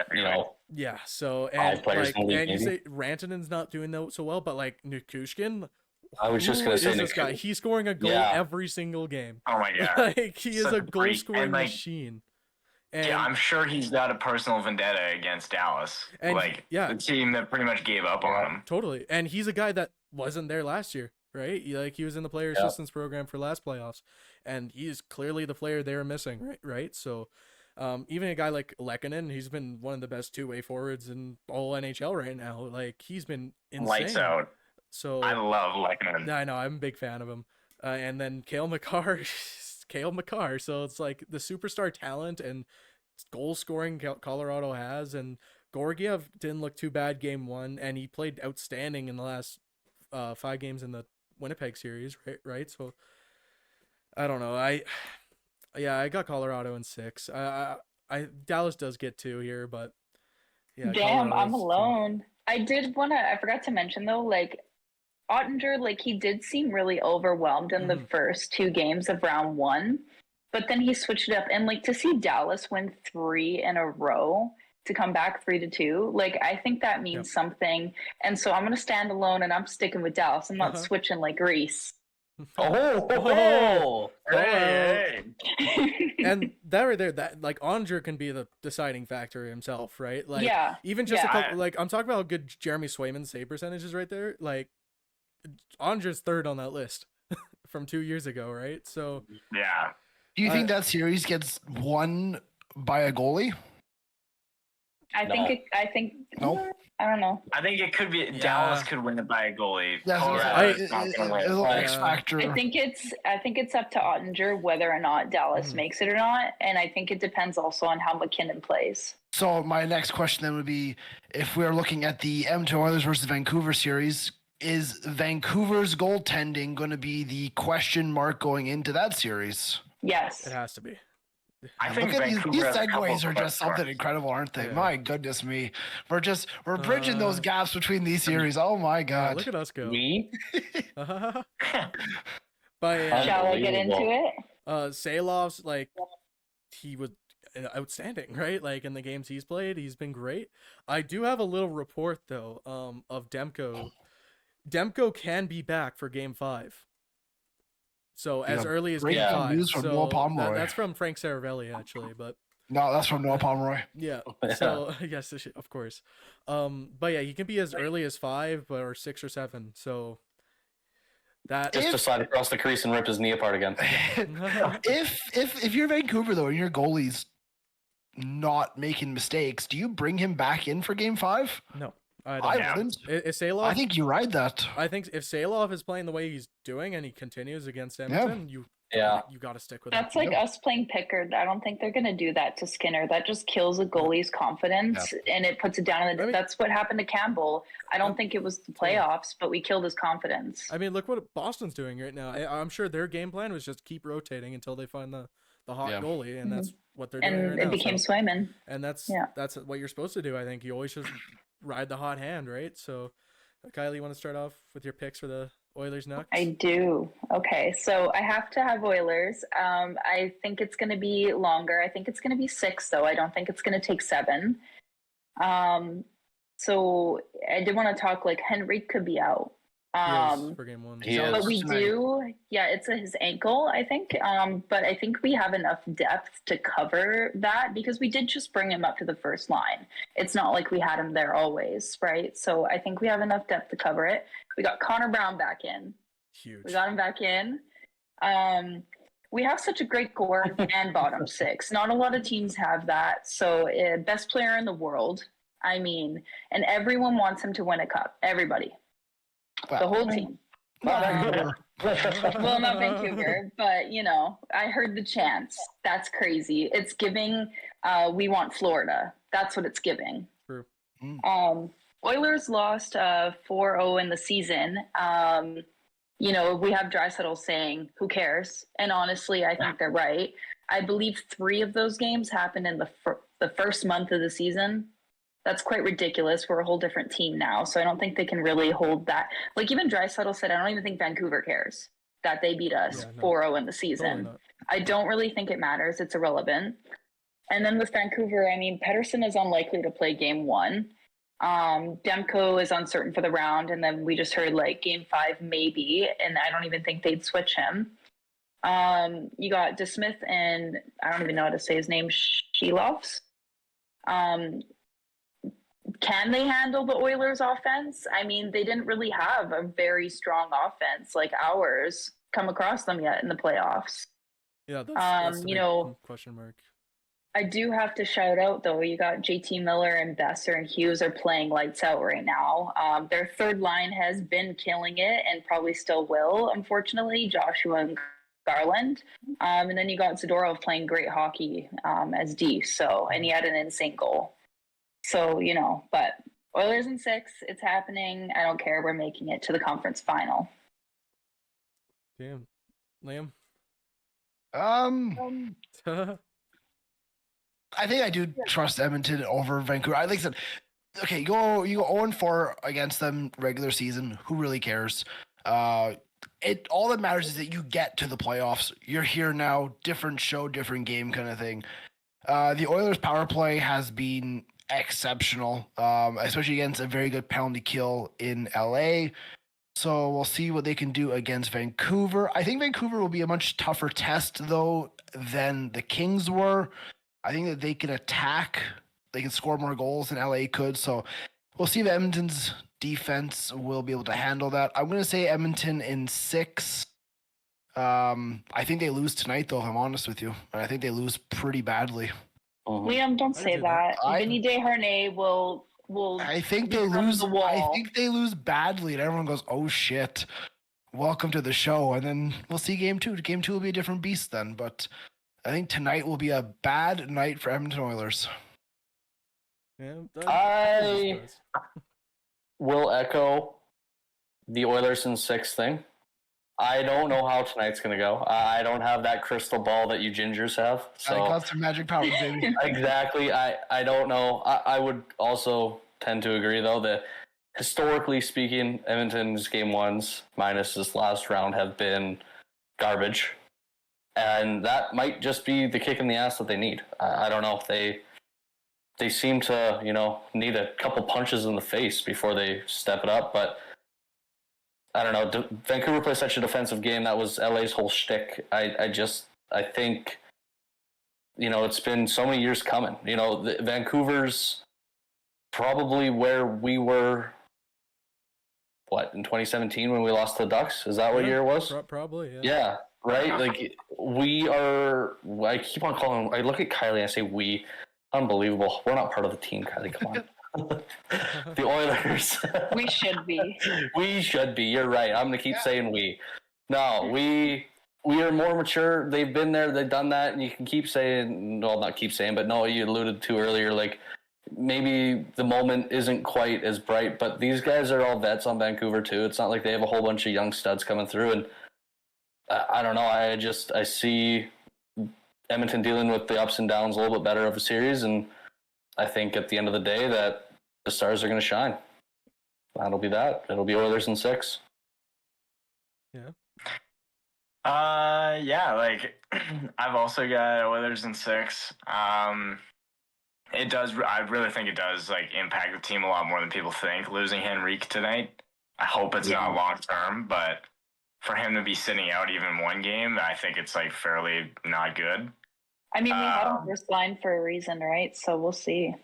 S2: Yeah. So and
S6: players
S2: like,
S6: in the
S2: and
S6: league,
S2: you say Rantanen's not doing that so well, but like Nikushkin,
S6: I was just gonna say
S2: this guy. He's scoring a goal every single game.
S3: Oh my god!
S2: Like he is a goal scoring machine. And
S3: yeah, I'm sure he's got a personal vendetta against Dallas.
S2: And
S3: the team that pretty much gave up on him.
S2: Totally. And he's a guy that wasn't there last year, right? Like he was in the player assistance program for last playoffs, and he's clearly the player they were missing, right? So even a guy like Lehkonen, he's been one of the best two-way forwards in all NHL right now. Like he's been insane.
S3: Lights out.
S2: So
S3: I love Lehkonen.
S2: I know, I'm a big fan of him. And then Cale Makar. So it's like the superstar talent and goal scoring Colorado has, and Georgiev didn't look too bad game 1, and he played outstanding in the last 5 games in the Winnipeg series, right? So I don't know. I got Colorado in 6. I Dallas does get 2 here, but yeah.
S5: Damn,
S2: Colorado's
S5: I'm alone. I forgot to mention though, like Ottinger, like he did seem really overwhelmed in the first 2 games of round 1, but then he switched it up, and like to see Dallas win 3 in a row to come back 3-2, like I think that means something. And so I'm gonna stand alone, and I'm sticking with Dallas. I'm not switching like Reece.
S3: Hey.
S2: And that right there, that like Ottinger can be the deciding factor himself, right? Like even just a couple, like I'm talking about how good Jeremy Swayman's save percentage is right there. Like Ottinger's 3rd on that list from 2 years ago, right? So
S3: yeah.
S4: Do you think that series gets won by a goalie?
S5: I think
S4: no.
S5: I don't know.
S3: I think it could be Dallas could win it by a goalie.
S4: It's an X factor.
S5: I think it's up to Ottinger whether or not Dallas makes it or not, and I think it depends also on how McKinnon plays.
S4: So my next question then would be, if we're looking at the Edmonton Oilers versus Vancouver series, is Vancouver's goaltending going to be the question mark going into that series?
S5: Yes,
S2: it has to be.
S3: I think
S4: these segues are just something incredible, aren't they? Yeah. My goodness me. We're bridging those gaps between these series. Oh my god.
S2: Look at us go.
S6: Me?
S2: But
S5: shall I get into it?
S2: Sailov's like he was outstanding, right? Like in the games he's played, he's been great. I do have a little report though, of Demko. Demko can be back for game 5. So as early as game 5. News from Noah Pomeroy. That's from Frank Saravelli actually, but
S4: no, that's from Noah Pomeroy.
S2: Yeah. So yes, of course. But yeah, he can be as early as 5, or 6 or 7. So that
S6: just to slide across the crease and rip his knee apart again.
S4: if you're Vancouver though, and your goalie's not making mistakes, do you bring him back in for game 5?
S2: No.
S4: I wouldn't.
S2: Is Salov,
S4: I think you ride that.
S2: I think if Salov is playing the way he's doing and he continues against Edmonton, you got to stick with
S5: That's him. Like us playing Pickard. I don't think they're going to do that to Skinner. That just kills a goalie's confidence and it puts it down in the. That's what happened to Campbell. I don't think it was the playoffs, but we killed his confidence.
S2: I mean, look what Boston's doing right now. I'm sure their game plan was just keep rotating until they find the hot goalie, and that's what they're doing.
S5: And
S2: right
S5: it became Swayman.
S2: And that's what you're supposed to do. I think you always just ride the hot hand, right? So, Kylee, you want to start off with your picks for the Oilers next?
S5: I do. Okay, so I have to have Oilers. I think it's going to be longer. I think it's going to be 6, though. I don't think it's going to take 7. So I did want to talk, like, Henrique could be out.
S2: For game 1.
S5: But we do, it's his ankle, I think. But I think we have enough depth to cover that because we did just bring him up to the first line. It's not like we had him there always, right? So I think we have enough depth to cover it. We got Connor Brown back in.
S2: Huge.
S5: We got him back in. We have such a great core and bottom 6. Not a lot of teams have that. So best player in the world. I mean, and everyone wants him to win a cup. Everybody. Wow. The whole team. Well, not Vancouver, but I heard the chants. That's crazy. It's giving. We want Florida. That's what it's giving.
S2: True.
S5: Oilers lost 4-0 in the season. We have Draisaitl saying, "Who cares?" And honestly, I think they're right. I believe 3 of those games happened in the first month of the season. That's quite ridiculous. We're a whole different team now. So I don't think they can really hold that. Like even Draisaitl said, I don't even think Vancouver cares that they beat us 4-0 in the season.
S2: Totally
S5: I don't really think it matters. It's irrelevant. And then with Vancouver, I mean, Pettersson is unlikely to play game 1. Demko is uncertain for the round. And then we just heard like game 5, maybe. And I don't even think they'd switch him. You got DeSmith and I don't even know how to say his name, Shelovs. Can they handle the Oilers offense? I mean, they didn't really have a very strong offense like ours come across them yet in the playoffs.
S2: Yeah, that's the
S5: you
S2: big
S5: know,
S2: question mark.
S5: I do have to shout out though, you got JT Miller and Besser and Hughes are playing lights out right now. Their third line has been killing it and probably still will, unfortunately, Joshua and Garland. And then you got Zadorov playing great hockey as D, so, and he had an insane goal. So, you know, but Oilers in 6, it's happening. I don't care. We're making it to the conference final.
S2: Damn. Liam?
S4: I think I do trust Edmonton over Vancouver. Like I said, okay, you go 0-4 against them regular season. Who really cares? All that matters is that you get to the playoffs. You're here now, different show, different game kind of thing. The Oilers' power play has been exceptional, especially against a very good penalty kill in LA. So we'll see what they can do against Vancouver. I think Vancouver will be a much tougher test, though, than the Kings were. I think that they can attack. They can score more goals than LA could. So we'll see if Edmonton's defense will be able to handle that. I'm going to say Edmonton in 6. I think they lose tonight, though, if I'm honest with you. I think they lose pretty badly.
S5: Liam, don't say that. Vinny Desharnais will.
S4: I think they lose. I think they lose badly, and everyone goes, "Oh shit, welcome to the show." And then we'll see game 2. Game 2 will be a different beast then. But I think tonight will be a bad night for Edmonton Oilers.
S2: Yeah,
S6: I will echo the Oilers in 6 thing. I don't know how tonight's going to go. I don't have that crystal ball that you gingers have. So
S4: I got some magic powers, baby.
S6: Exactly. I don't know. I would also tend to agree, though, that historically speaking, Edmonton's game 1s minus this last round have been garbage. And that might just be the kick in the ass that they need. I don't know. They seem to, need a couple punches in the face before they step it up, but I don't know. Vancouver plays such a defensive game. That was LA's whole shtick. I think, it's been so many years coming. Vancouver's probably where we were, in 2017 when we lost to the Ducks? Is that what year it was?
S2: Probably, yeah.
S6: Yeah, right? Like, I keep on calling, I look at Kylee and I say we. Unbelievable. We're not part of the team, Kylee. Come on. The Oilers.
S5: We should be.
S6: We should be. You're right. I'm going to keep saying we. No, we are more mature. They've been there. They've done that. And you can keep saying, well, not keep saying, but no, you alluded to earlier, like maybe the moment isn't quite as bright, but these guys are all vets on Vancouver too. It's not like they have a whole bunch of young studs coming through. And I don't know. I see Edmonton dealing with the ups and downs a little bit better of a series. And I think at the end of the day that the Stars are going to shine. That'll be that. It'll be Oilers in 6.
S2: Yeah.
S3: Like I've also got Oilers in 6. It does. I really think it does impact the team a lot more than people think. Losing Henrique tonight. I hope it's not long term, but for him to be sitting out even one game, I think it's fairly not good.
S5: I mean, we had him first line for a reason, right? So we'll see.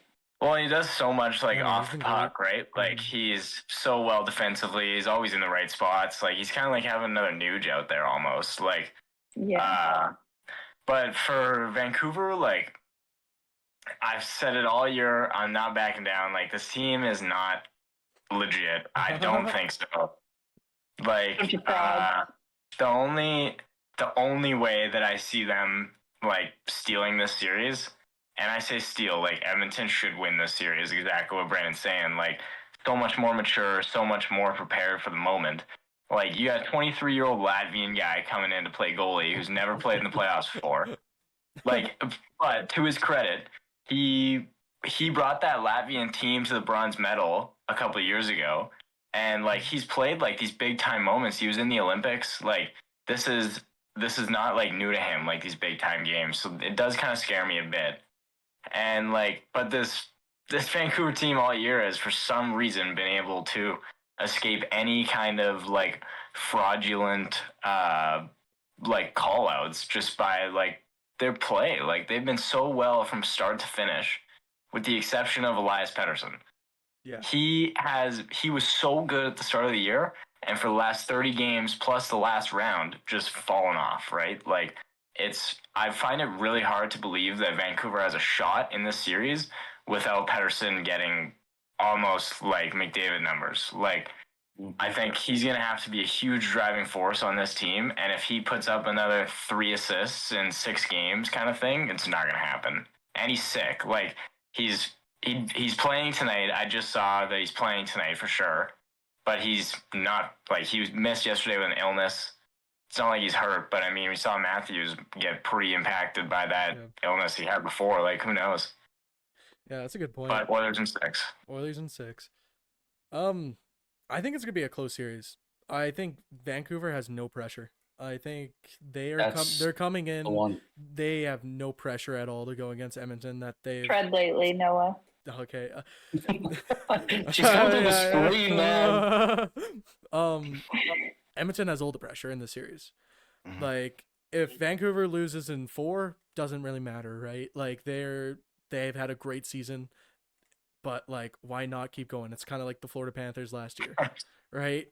S3: Well, he does so much off the puck, right? He's so well defensively. He's always in the right spots. He's kind of having another Nuge out there almost. But for Vancouver, I've said it all year. I'm not backing down. This team is not legit. I don't think so. The only way that I see them stealing this series, and I say steal, Edmonton should win this series, exactly what Brandon's saying. So much more mature, so much more prepared for the moment. You got a 23-year-old Latvian guy coming in to play goalie who's never played in the playoffs before. But to his credit, he he brought that Latvian team to the bronze medal a couple of years ago, and like he's played like these big time moments. He was in the Olympics. Like this is not like new to him, like these big time games. So it does kind of scare me a bit. And like, but this Vancouver team all year has for some reason been able to escape any kind of like fraudulent like call outs just by like their play. Like they've been so well from start to finish, with the exception of Elias Pettersson.
S2: Yeah.
S3: He was so good at the start of the year, and for the last 30 games plus the last round just fallen off, right? Like I find it really hard to believe that Vancouver has a shot in this series without Pettersson getting almost like McDavid numbers. Like I think he's going to have to be a huge driving force on this team, and if he puts up another 3 assists in 6 games kind of thing, it's not going to happen. And he's sick. Like he's playing tonight. I just saw that he's playing tonight for sure, but he's not, like, he was missed yesterday with an illness. It's not like he's hurt, but I mean, we saw Matthews get pretty impacted by that illness he had before. Like, who knows?
S2: Yeah, that's a good point.
S3: But Oilers in 6.
S2: Oilers in 6. I think it's gonna be a close series. I think Vancouver has no pressure. I think they're coming in. They have no pressure at all to go against Edmonton. That they
S5: tread lightly, Noah.
S2: Okay.
S6: She's coming to the screen, man.
S2: Edmonton has all the pressure in the series.
S4: Mhm.
S2: Like, if Vancouver loses in 4, doesn't really matter, right? Like, they've had a great season, but like, why not keep going? It's kind of like the Florida Panthers last year, right?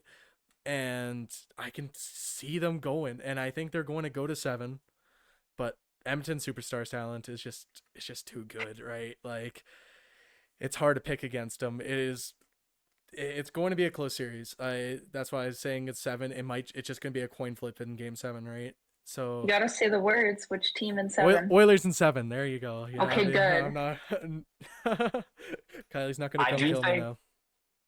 S2: And I can see them going, and I think they're going to go to 7. But Edmonton superstar talent is just too good, right? Like, it's hard to pick against them. It's going to be a close series. That's why I was saying it's 7. It's just going to be a coin flip in Game 7, right? So
S5: you gotta say the words. Which team in 7?
S2: Oilers in 7. There you go. Yeah,
S5: okay, good.
S2: I'm not. Kylie's not going to come kill me now.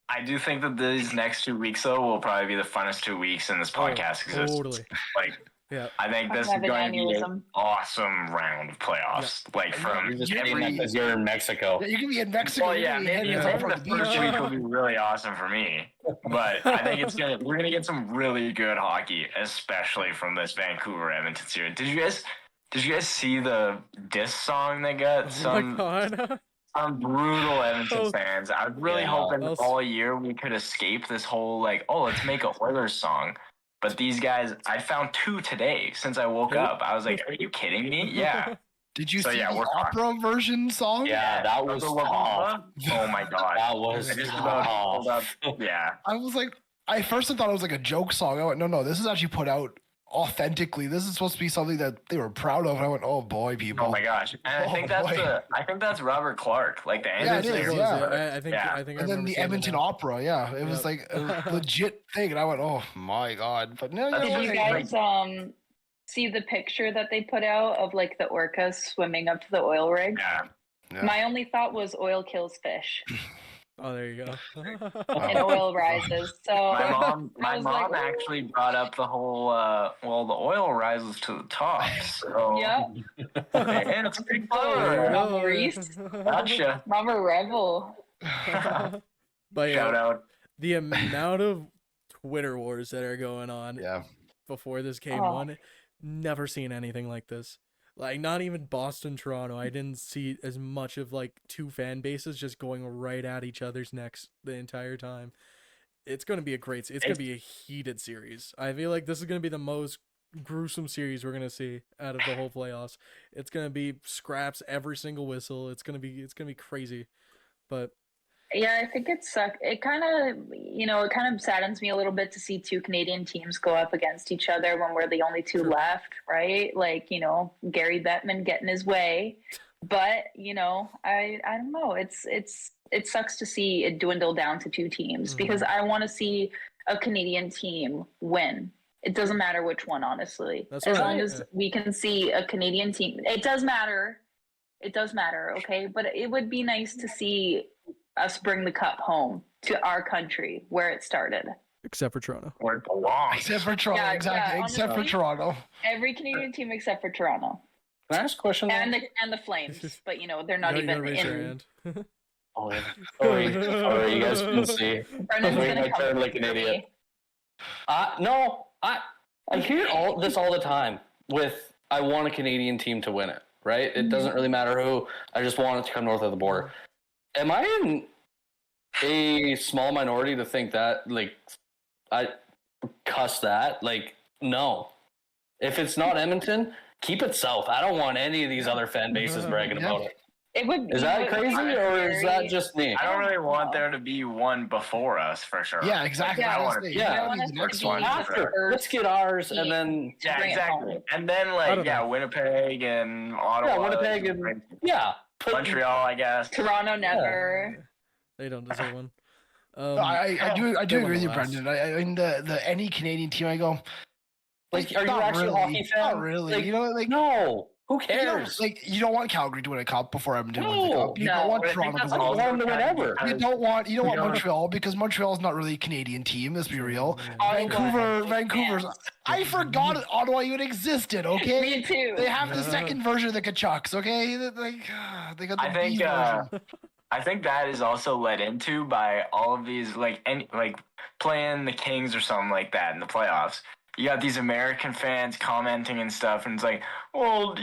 S3: I do think that these next 2 weeks, though, will probably be the funnest 2 weeks in this podcast existence.
S2: Totally.
S3: Like,
S2: yeah.
S3: I think this is going to be an awesome round of playoffs. Yeah. Like, from
S6: because you're in Mexico.
S4: Yeah, you can be in Mexico.
S3: Well, yeah, maybe the first week will be really awesome for me. But I think we're gonna get some really good hockey, especially from this Vancouver Edmonton series. Did you guys see the diss song they got?
S2: My God.
S3: Some brutal Edmonton fans. I was really hoping all year we could escape this whole, like, let's make a Oilers song. But these guys, I found 2 today since I woke up. I was like, are you kidding me? Yeah.
S4: Did you see the opera version song?
S6: Yeah, that was tough.
S3: Oh my God.
S6: That was tough.
S3: Yeah.
S4: I was like, I first thought it was like a joke song. I went, no, this is actually put out authentically. This is supposed to be something that they were proud of. And I went, oh boy, people.
S3: Oh my gosh. And I think that's Robert Clark, like the end
S4: it is, yeah.
S2: I think
S4: and then the Edmonton Opera, it was like a legit thing. And I went, oh my God. But no,
S5: did you guys see the picture that they put out of like the orcas swimming up to the oil rig?
S3: Yeah.
S5: My only thought was oil kills fish.
S2: Oh, there you go.
S5: And oil rises. So
S3: my mom actually brought up the whole the oil rises to the top. So and it's pretty clever.
S5: Mama Reece.
S3: Gotcha.
S5: Mama Rebel.
S2: But
S3: shout out.
S2: The amount of Twitter wars that are going on before this game 1, never seen anything like this. Like, not even Boston, Toronto. I didn't see as much of, like, 2 fan bases just going right at each other's necks the entire time. It's going to be it's going to be a heated series. I feel like this is going to be the most gruesome series we're going to see out of the whole playoffs. It's going to be scraps every single whistle. It's going to be crazy. But
S5: yeah, I think it sucked. It kind of saddens me a little bit to see 2 Canadian teams go up against each other when we're the only 2 left, right? Like, Gary Bettman getting his way. But, I don't know. It sucks to see it dwindle down to 2 teams because I want to see a Canadian team win. It doesn't matter which one, honestly. As long as we can see a Canadian team. It does matter. Okay? But it would be nice to see us bring the cup home to our country where it started.
S2: Except for Toronto.
S3: Where it belongs.
S4: Except for Toronto, exactly.
S5: Honestly,
S4: except for Toronto.
S5: Every Canadian team except for Toronto.
S6: Can I ask a question?
S5: And the Flames, but they're not
S2: You gotta
S5: even
S2: raise your
S5: in.
S2: hand.
S6: Oh, yeah. Sorry, you guys couldn't see.
S5: Brennan's
S6: Wait,
S5: gonna
S6: I turned like an idiot. No, I hear all the time with I want a Canadian team to win it, right? It doesn't really matter who. I just want it to come north of the border. Am I in a small minority to think that? Like, I cuss that? Like, no. If it's not Edmonton, keep it south. I don't want any of these other fan bases bragging about it.
S5: It would.
S6: Is that crazy, or is that just me?
S3: I don't really want there to be one before us, for sure.
S4: Yeah, exactly.
S3: I
S5: Yeah.
S3: want to.
S6: Yeah.
S5: I want us
S4: the
S5: to
S4: next
S5: be
S4: one.
S5: the
S6: After,
S5: first
S6: let's get ours,
S5: team.
S6: and then
S3: Yeah,
S5: Bring it
S3: exactly.
S5: home.
S3: And then
S2: I don't know.
S3: Winnipeg and Ottawa.
S6: Winnipeg and
S3: Montreal, I guess.
S5: Toronto never.
S2: They don't deserve one.
S4: No, I do
S2: they
S4: agree
S2: won
S4: with
S2: the
S4: you,
S2: last.
S4: Brendan. I mean, the any Canadian team I go,
S6: Like, are you
S4: not
S6: actually a
S4: really,
S6: hockey fan?
S4: Not really.
S6: Like, no. Who
S4: you know,
S6: cares?
S4: you don't want Calgary to win a cup before Edmonton wins a cup. You
S5: No.
S4: don't want
S3: But I think
S4: Toronto
S3: that's
S4: to win.
S3: also
S6: want them to win
S3: kind of
S6: ever.
S4: You
S3: because-
S4: don't want
S3: Yeah.
S4: Montreal because Montreal is not really a Canadian team. Let's be real.
S5: Ottawa.
S4: Vancouver's. I forgot Ottawa even existed. Okay,
S5: Me too.
S4: they have the second version of the Kachucks. Okay, they got the
S3: I think
S4: B version.
S3: I think that is also led into by all of these playing the Kings or something like that in the playoffs. You got these American fans commenting and stuff, and it's like, well,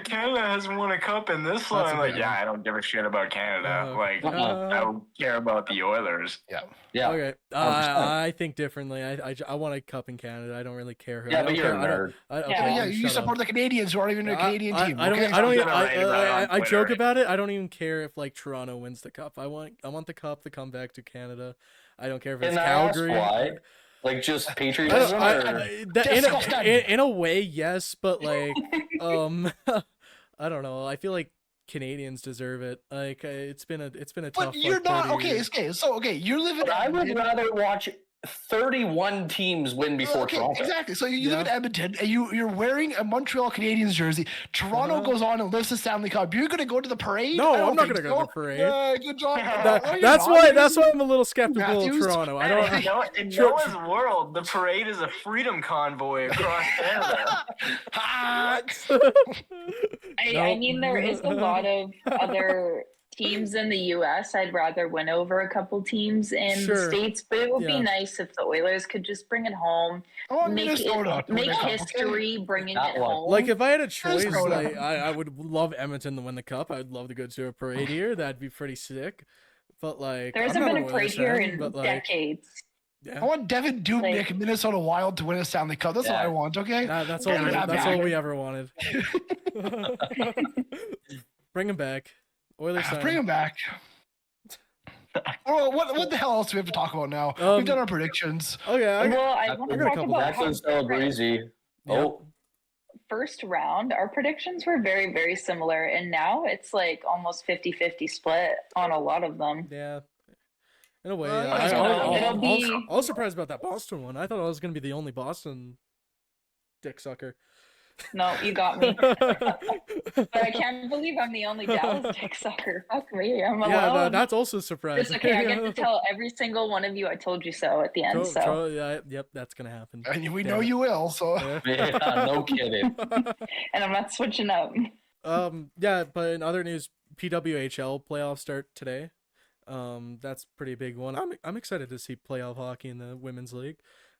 S3: Canada hasn't won a cup in this
S2: That's
S3: line.
S2: a
S3: Like,
S2: big
S3: yeah,
S2: one.
S3: I don't give a shit about Canada. I
S6: Uh-uh.
S3: don't care about the Oilers.
S6: Yeah.
S2: Okay,
S6: 100%.
S2: I think differently. I want a cup in Canada. I don't really care who.
S6: Yeah,
S2: I
S6: but
S2: don't
S6: you're
S2: care.
S6: a nerd.
S4: Yeah, you
S2: shut
S4: support
S2: up.
S4: the Canadians who aren't even a Canadian team.
S2: I don't.
S4: Okay?
S2: I don't.
S3: I'm gonna write about it on
S2: I joke
S3: Twitter.
S2: about it. I don't even care if Toronto wins the cup. I want the cup to come back to Canada. I don't care if it's
S6: And I asked
S2: Calgary.
S6: why. Like, just
S2: I
S6: patriotism?
S2: don't-
S6: or...
S2: in a way, yes, but I don't know. I feel like Canadians deserve it. Like it's been a tough.
S4: But you're not
S2: 30
S4: okay.
S2: years.
S4: Okay, so you live in.
S6: But I would
S4: Edmonton.
S6: rather watch 31 teams win before
S4: Okay,
S6: Toronto.
S4: exactly. So you live in
S2: Yeah.
S4: Edmonton and you're wearing a Montreal Canadiens jersey. Toronto goes on and lifts the Stanley Cup. You're gonna go to the parade?
S2: No,
S4: I don't
S2: I'm not
S4: think
S2: gonna go to
S4: so.
S2: the parade.
S4: Good job.
S2: That-
S4: No, you're
S2: that's
S4: not.
S2: why I'm a little skeptical of
S4: Matthews?
S2: Toronto. I
S3: Man,
S2: don't.
S3: in
S2: Tro-
S3: Noah's world, the parade is a freedom convoy across Canada.
S4: Hacks.
S5: I mean, there is a lot of other teams in the U.S. I'd rather win over a couple teams in
S2: Sure.
S5: the States, but it would
S2: Yeah.
S5: be nice if the Oilers could just bring it home,
S4: Oh,
S5: make
S4: Minnesota.
S5: make
S4: Okay.
S5: history bringing
S6: That
S5: it
S6: one.
S5: home.
S2: Like if I had a choice,
S4: Minnesota.
S2: I would love Edmonton to win the cup. I'd love to go to a parade here. That'd be pretty sick. But
S5: there
S2: I'm
S5: hasn't
S2: not
S5: been a
S2: Oilers
S5: parade here
S2: fan,
S5: in
S2: but,
S5: decades.
S4: I
S2: Yeah,
S4: want Devin Dubnyk
S5: Like-
S4: and Minnesota Wild to win a Stanley Cup. That's what
S6: Yeah.
S4: I want. Okay.
S2: that's
S4: Bring
S2: all.
S4: that
S2: That's
S4: back.
S2: all we ever wanted. Bring him back. Oilers.
S4: Bring him back. Oh, what the hell else do we have to talk about now? We've done our predictions.
S2: Okay.
S5: Well, I
S6: That's
S5: want
S6: a
S5: to talk
S2: couple
S5: about how
S6: Jackson's so breezy. Oh,
S5: first round, our predictions were very, very similar, and now it's like almost 50-50 split on a lot of them.
S2: Yeah. In a way,
S4: Well,
S5: it'll be-
S2: I was surprised about that Boston one. I thought I was gonna be the only Boston dick sucker.
S5: No, you got me. But I can't believe I'm the only Dallas dick sucker. Fuck me, I'm alone.
S2: Yeah, that's also
S5: It's
S2: surprising.
S5: okay. I get to tell every single one of you I told you so at the end. So,
S2: Yep, that's gonna happen.
S4: And we
S2: Yeah.
S4: know you will. So
S2: Yeah.
S6: yeah, no kidding.
S5: and I'm not switching up.
S2: Yeah, but in other news, PWHL playoffs start today. That's a pretty big one. I'm excited to see playoff hockey in the women's league.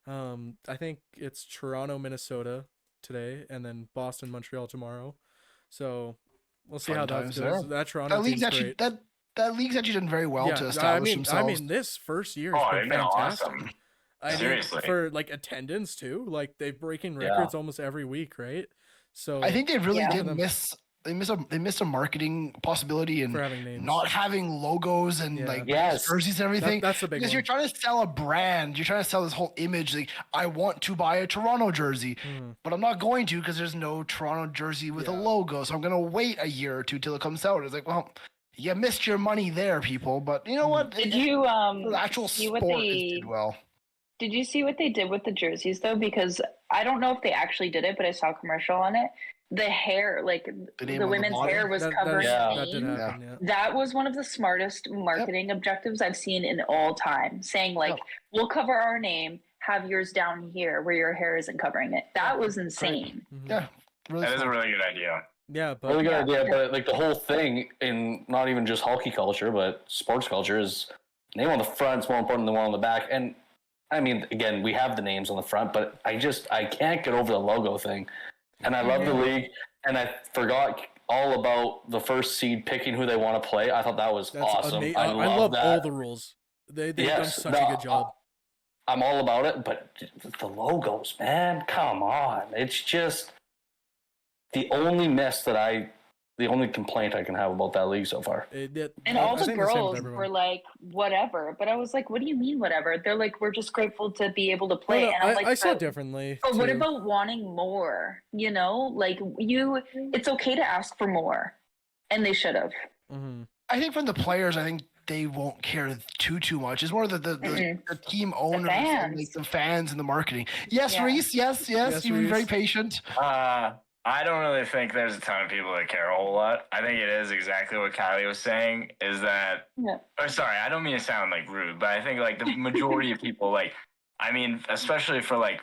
S2: I think it's Toronto, Minnesota today, and then Boston, Montreal tomorrow. So we'll see
S4: Fun
S2: how that
S4: times
S2: goes.
S4: there.
S2: That Toronto
S4: that league's
S2: team's
S4: actually
S2: great.
S4: that league's actually done very well to establish themselves.
S2: this first year
S3: Oh,
S2: has
S3: they've
S2: been
S3: been
S2: fantastic.
S3: awesome.
S2: I mean,
S3: Seriously.
S2: for attendance too. They're breaking
S6: Yeah.
S2: records almost every week, right? So
S4: I think they really
S5: Yeah.
S4: did miss. They missed a marketing possibility and
S2: for having names.
S4: not having logos and
S2: Yeah.
S6: Yes.
S4: jerseys and everything.
S2: That's the big
S4: Because
S2: one.
S4: you're trying to sell a brand, you're trying to sell this whole image. Like, I want to buy a Toronto jersey,
S2: Mhm.
S4: but I'm not going to because there's no Toronto jersey with a logo. So I'm gonna wait a year or two till it comes out. It's like, well, you missed your money there, people. But you know what?
S5: Did you
S4: The actual
S5: see what
S4: sport
S5: they
S4: did well.
S5: Did you see what they did with the jerseys though? Because I don't know if they actually did it, but I saw a commercial on it. The hair, like
S4: name
S5: the
S4: on the
S5: women's
S4: bottom?
S5: hair was
S2: That
S5: covered
S6: yeah.
S5: in
S2: that did
S5: name.
S2: happen. Yeah.
S5: That was one of the smartest marketing objectives I've seen in all time. Saying like, we'll cover our name, have yours down here where your hair isn't covering it. That was insane.
S2: Mhm.
S4: Yeah, really.
S3: That is a
S4: smart.
S3: really good idea.
S2: Yeah, but
S6: really good idea. But like the whole thing in not even just hockey culture, but sports culture is name on the front is more important than one on the back. And I mean, again, we have the names on the front, but I can't get over the logo thing. And I love the league, and I forgot all about the first seed picking who they want to play. I thought that was awesome. I love that.
S2: all the rules. They've done such a good job.
S6: I'm all about it, but the logos, man, come on. It's just the only complaint I can have about that league so far.
S5: And all the girls were like, whatever. But I was like, what do you mean, whatever? They're like, we're just grateful to be able to play.
S2: Well,
S5: and I'm like,
S2: I saw it differently.
S5: But what about wanting more? You know, like it's okay to ask for more. And they should have.
S2: Mm-hmm.
S4: I think from the players, I think they won't care too much. It's more the team owners and like the fans and the marketing. Yes, Reece. Yes. You've been very patient.
S3: I don't really think there's a ton of people that care a whole lot. I think it is exactly what Kylee was saying, is that or sorry, I don't mean to sound like rude, but I think like the majority of people, like, I mean, especially for like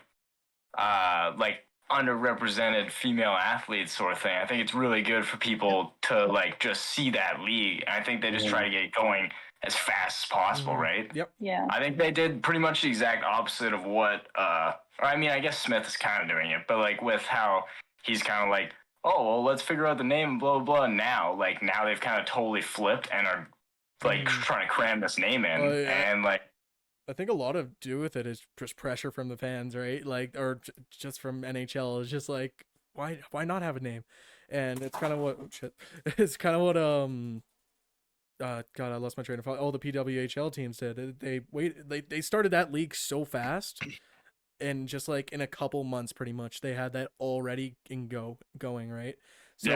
S3: underrepresented female athletes sort of thing, I think it's really good for people to like just see that league. I think they just try to get it going as fast as possible, right?
S2: Yep.
S5: Yeah.
S3: I think they did pretty much the exact opposite of what or I mean, I guess Smith is kind of doing it, but like with how he's kind of like, oh, well, let's figure out the name and blah, blah, blah. Now they've kind of totally flipped and are like trying to cram this name in. And like,
S2: I think a lot of do with it is just pressure from the fans, right? Like, or just from NHL. It's just like, why not have a name? And it's kind of what, God, I lost my train of thought. All the PWHL teams did. They started that league so fast. And just like in a couple months, pretty much, they had that already going, right? So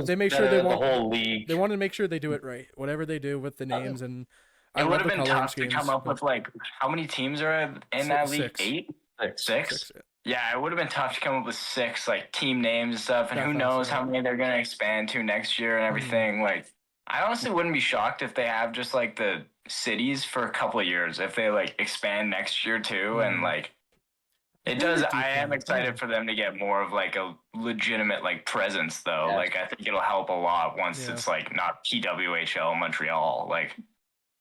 S2: they make sure
S6: the whole league.
S2: They wanted to make sure they do it right, whatever they do with the names. And
S3: it would have been tough to come up with like how many teams are in that league? 8, 6. Yeah, it would have been tough to come up with 6 like team names and stuff. And who knows how many they're gonna expand to next year and everything. Like, I honestly wouldn't be shocked if they have just like the cities for a couple of years if they like expand next year too, and like. It does. I am excited for them to get more of like a legitimate like presence though. Yeah. Like I think it'll help a lot once it's like not PWHL Montreal. Like,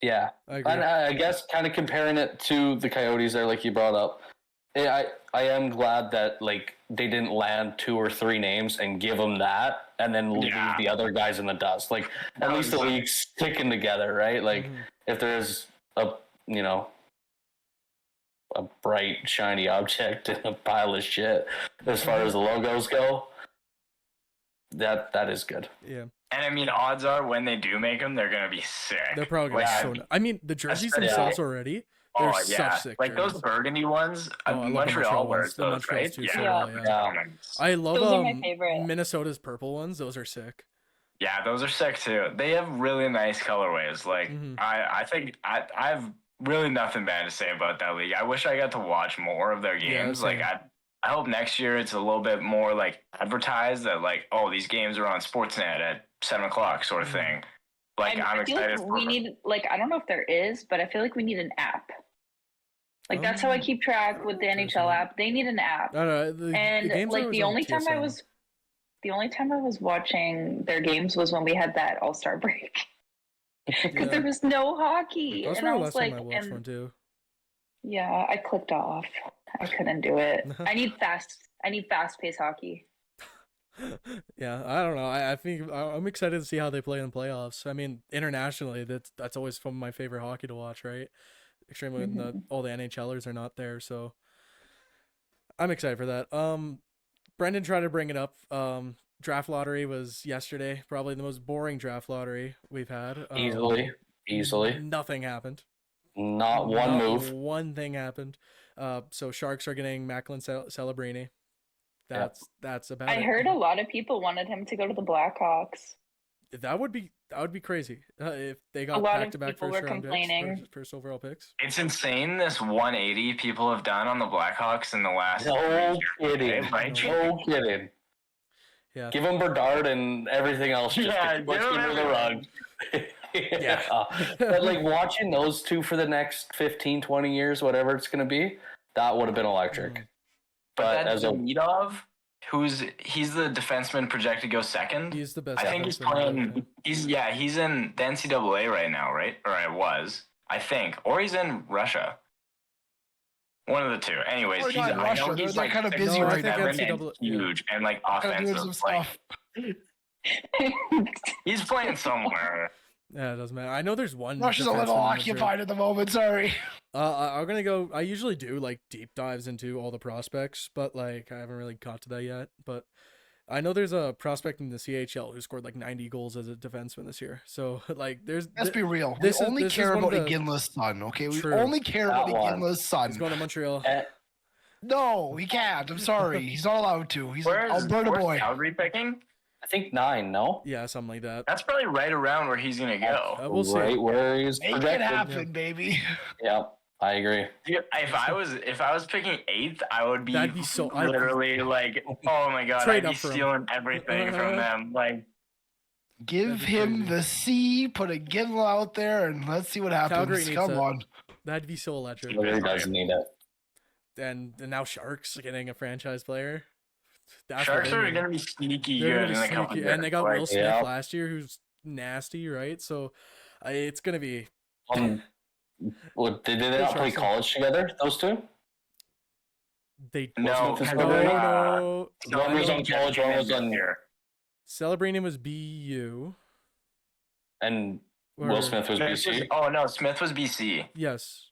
S6: yeah, and I guess kind of comparing it to the Coyotes there, like you brought up. I am glad that like they didn't land 2 or 3 names and give them that, and then leave the other guys in the dust. Like at least the league's sticking together, right? Like if there's a bright, shiny object in a pile of shit as far as the logos go, that is good.
S2: Yeah.
S3: And I mean, odds are when they do make them, they're going to be sick.
S2: They're probably going to be I mean, the jerseys themselves already, they're such sick
S3: like
S2: jerseys.
S3: those burgundy ones, Montreal wears those, right?
S2: Too, I love Minnesota's purple ones. Those are sick.
S3: Yeah, those are sick too. They have really nice colorways. Like, I think I've really nothing bad to say about that league. I wish I got to watch more of their games. Like I hope next year it's a little bit more like advertised that like, oh, these games are on Sportsnet at 7:00 sort of thing. Like I'm excited.
S5: Like we need like I don't know if there is, but I feel like we need an app. Like that's how I keep track with the NHL app. They need an app. And like the only time I was watching their games was when we had that All-Star break. Because there was no hockey.
S2: And I was like, one too.
S5: Yeah, I clicked off. I couldn't do it. I need fast-paced hockey.
S2: Yeah, I don't know. I think I'm excited to see how they play in the playoffs. I mean, internationally, that's always some of my favorite hockey to watch, right? Extremely when all the NHLers are not there, so I'm excited for that. Brendan tried to bring it up. Draft lottery was yesterday, probably the most boring draft lottery we've had.
S6: Easily.
S2: Nothing happened.
S6: Not one move.
S2: One thing happened. So Sharks are getting Macklin Celebrini. That's about it.
S5: I heard a lot of people wanted him to go to the Blackhawks.
S2: That would be crazy if they got back-to-back first overall picks.
S3: It's insane this 180 people have done on the Blackhawks in the last.
S6: No kidding. No kidding.
S2: Yeah.
S6: Give him Bedard and everything else. Just push him under the rug. Yeah. But like watching those two for the next 15, 20 years, whatever it's going to be, that would have been electric.
S3: But as a need of, he's the defenseman projected to go second.
S2: He's the best.
S3: I think he's playing. He's in the NCAA right now, right? Or I was, I think, or he's in Russia. One of the two. Anyways,
S4: Or
S3: he's
S4: not in
S3: I know
S4: Russia.
S3: he's
S4: They're
S3: like
S4: kind of
S3: 6'7"
S4: busy
S2: No, I
S4: right
S2: think
S4: now.
S3: and
S2: NCAA
S3: huge and like
S4: Kind of doing
S3: offensive.
S4: some
S3: Like,
S4: stuff.
S3: he's playing somewhere.
S2: Yeah, it doesn't matter. I know there's one.
S4: Russia's a little
S2: defenseman in
S4: occupied at the moment. Sorry.
S2: I'm gonna go. I usually do like deep dives into all the prospects, but like I haven't really got to that yet. But I know there's a prospect in the CHL who scored like 90 goals as a defenseman this year. So like,
S4: Let's be real.
S2: this
S4: We
S2: is-
S4: only
S2: this is
S4: care
S2: one of
S4: about
S2: the-
S4: Iginla's son. Okay, we
S2: True.
S4: only care about
S6: That one.
S4: Iginla's
S2: he's
S4: son.
S2: going to Montreal.
S4: No, he can't. I'm sorry. He's not allowed to. He's an
S3: Where's
S4: Alberta boy.
S3: Calgary picking?
S6: I think 9, no?
S2: Yeah, something like that.
S3: That's probably right around where he's gonna go.
S2: We'll see.
S6: Right where he's
S4: Make it
S6: projected.
S4: happen, baby.
S6: Yep, I agree.
S3: Dude, if I was picking 8th, I would be,
S2: That'd be so- I'd-
S3: literally like, oh my god,
S2: Trade
S3: I'd be
S2: up for him.
S3: stealing everything from them. Like,
S4: Give
S2: That'd be
S4: him
S2: crazy.
S4: the C, put a Ginla out there, and let's see what happens.
S2: Calgary needs
S4: Come
S2: that.
S4: on.
S2: That'd be so electric.
S6: Really doesn't need it.
S2: And now Sharks getting a franchise player. That's
S3: Sharks
S2: what they
S3: are
S2: need.
S3: gonna be sneaky
S2: They're
S3: good
S2: gonna
S3: in
S2: be
S3: a couple
S2: sneaky.
S3: years.
S2: And they got
S3: Like,
S2: Will Smith
S6: Yeah.
S2: last year, who's nasty, right? So it's gonna be.
S6: Well, did they not play
S2: Sharks.
S6: college together, those two?
S2: They
S3: No,
S6: Smith is
S2: no,
S6: going-
S2: no.
S6: One was on college, one was on
S3: here.
S2: Celebrating was BU.
S6: And
S2: Or-
S6: Will Smith was
S3: Smith
S6: BC.
S3: oh no, Smith was BC.
S2: Yes.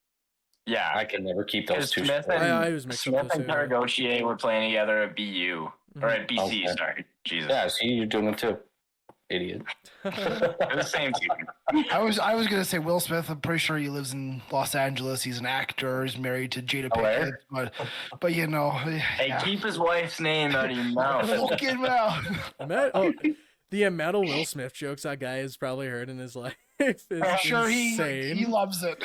S3: Yeah,
S6: I can never keep those
S3: because
S6: two.
S3: Smith
S6: straight.
S3: and,
S2: I was mixed up
S3: Smith
S2: those
S3: and
S2: two, yeah.
S3: Karagochier were playing together at BU or at BC.
S6: Okay.
S3: Sorry, Jesus,
S6: Yeah, see, you're doing it too. Idiot.
S3: they're the same team.
S4: I was gonna say Will Smith. I'm pretty sure he lives in Los Angeles. He's an actor. He's married to Jada
S6: Oh,
S4: Pinkett. But you know,
S3: Hey,
S4: yeah.
S3: keep his wife's name out of your mouth.
S4: Fucking mouth.
S2: The amount of Will Smith jokes that guy has probably heard in his life is
S4: I'm sure
S2: insane.
S4: he loves it.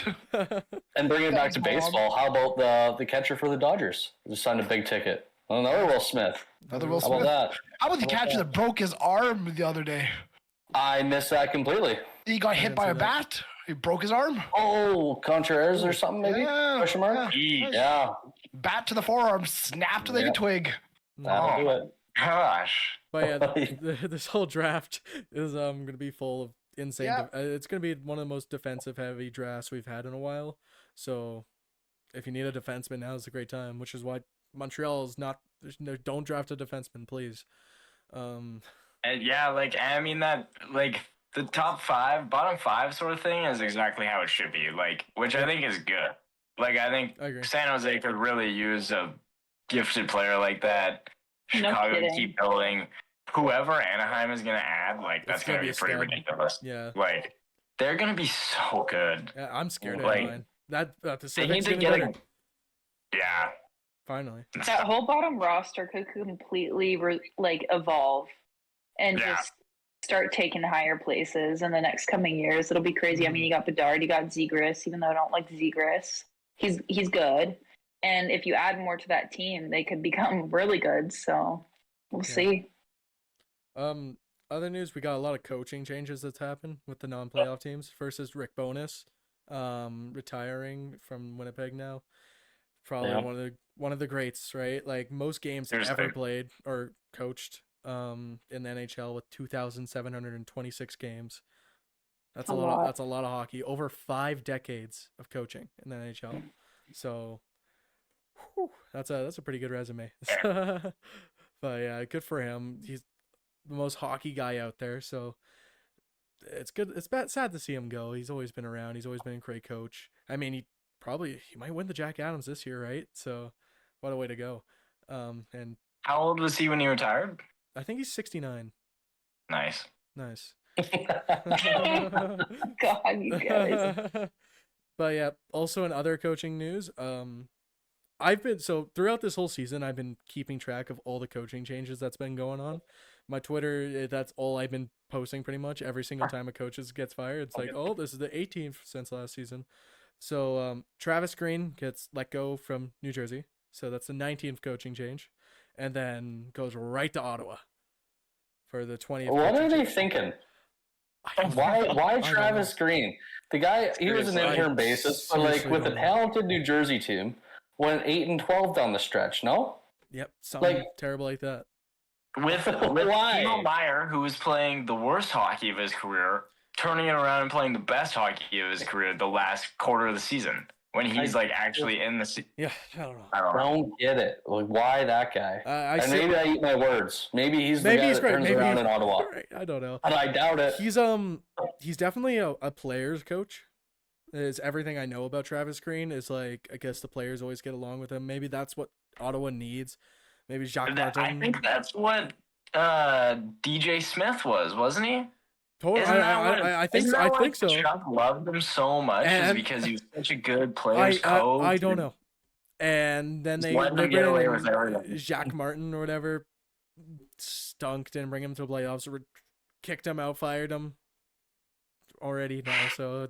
S6: And bringing it back to
S4: Come on.
S6: baseball, how about the catcher for the Dodgers? Just signed a big ticket. Another Will Smith.
S4: Another Will
S6: How about
S4: Smith.
S6: that?
S4: How about the catcher that broke his arm the other day?
S6: I missed that completely.
S4: He got hit
S2: didn't
S4: by
S2: see
S4: a
S2: that.
S4: bat. He broke his arm.
S6: Oh, Contreras or something maybe?
S4: Yeah,
S6: Question mark?
S3: Jeez.
S6: Yeah,
S4: Bat to the forearm, snapped like
S6: Yeah.
S4: a twig.
S6: that'll do it.
S3: Gosh.
S2: But yeah, this whole draft is gonna be full of insane.
S4: Yeah.
S2: It's gonna be one of the most defensive heavy drafts we've had in a while. So if you need a defenseman, now is a great time. Which is why Montreal is not. Don't draft a defenseman, please.
S3: And yeah, like I mean that like the top 5, bottom 5 sort of thing is exactly how it should be. Like, which I think is good. Like I think
S2: I agree.
S3: San Jose could really use a gifted player like that.
S5: No
S3: Chicago
S5: kidding.
S3: keep building. Whoever Anaheim is gonna add, like that's
S2: It's gonna
S3: gonna
S2: be
S3: be
S2: a
S3: pretty
S2: stud.
S3: ridiculous.
S2: Yeah,
S3: Like they're gonna be so good.
S2: yeah I'm scared of
S3: Like,
S2: mine. That
S3: They need
S2: Pacific's
S3: to
S2: getting
S3: get
S2: better.
S3: a yeah.
S2: Finally.
S5: That whole bottom roster could completely evolve and
S3: Yeah.
S5: just start taking higher places in the next coming years. It'll be crazy. I mean, you got Bedard, you got Zegras. Even though I don't like Zegras, he's good. And if you add more to that team, they could become really good. So we'll
S2: Yeah.
S5: see.
S2: Other news, we got a lot of coaching changes that's happened with the non-playoff teams. First is Rick Bowness, retiring from Winnipeg now. Probably
S6: Yeah.
S2: one of the greats, right? Like most games
S3: Here's
S2: ever
S3: the-
S2: played or coached in the NHL with 2,726 games. That's a
S5: A
S2: lot.
S5: lot.
S2: That's a lot of hockey. Over 5 decades of coaching in the NHL. So, whew, that's a pretty good resume. But yeah, good for him. He's the most hockey guy out there. So it's good. It's sad to see him go. He's always been around. He's always been a great coach. I mean, he might win the Jack Adams this year, right? So what a way to go. And
S3: How old was he when he retired?
S2: I think he's 69.
S3: Nice.
S2: Nice.
S5: God, you guys.
S2: But yeah, also in other coaching news, I've been throughout this whole season, I've been keeping track of all the coaching changes that's been going on. My Twitter, that's all I've been posting pretty much every single time a coach gets fired. It's like, oh, this is the 18th since last season. So Travis Green gets let go from New Jersey, so that's the 19th coaching change, and then goes right to Ottawa for the 20th.
S6: What
S2: coaching
S6: are they
S2: change.
S6: thinking?
S2: I don't
S6: Why
S2: know.
S6: why
S2: I don't
S6: Travis
S2: know.
S6: Green? The guy, he was an
S3: Seriously.
S6: interim basis, but like
S2: Seriously
S6: with a
S2: don't know.
S6: talented New Jersey team, went 8-12 down the stretch. No,
S2: Yep, something
S6: Like-
S2: terrible like that.
S3: with
S6: Why?
S3: Timo Meier, who was playing the worst hockey of his career, turning it around and playing the best hockey of his career the last quarter of the season when he's like actually in the.
S2: Yeah, I don't know.
S3: I
S6: Don't get it. Like, why that guy? And maybe I eat my words. Maybe he's the guy that turns around in Ottawa.
S2: Right. I don't know.
S6: But I doubt it.
S2: He's definitely a player's coach. Is everything I know about Travis Green is like, I guess the players always get along with him. Maybe that's what Ottawa needs. Maybe Jacques Martin.
S3: I think that's what DJ Smith wasn't he?
S2: Totally. I think so.
S3: Chuck loved him so much is because he was such a good player's coach.
S2: I don't know. And then they
S3: get away with everything.
S2: Jacques Martin or whatever stunk, didn't bring him to the playoffs, kicked him out, fired him already now. So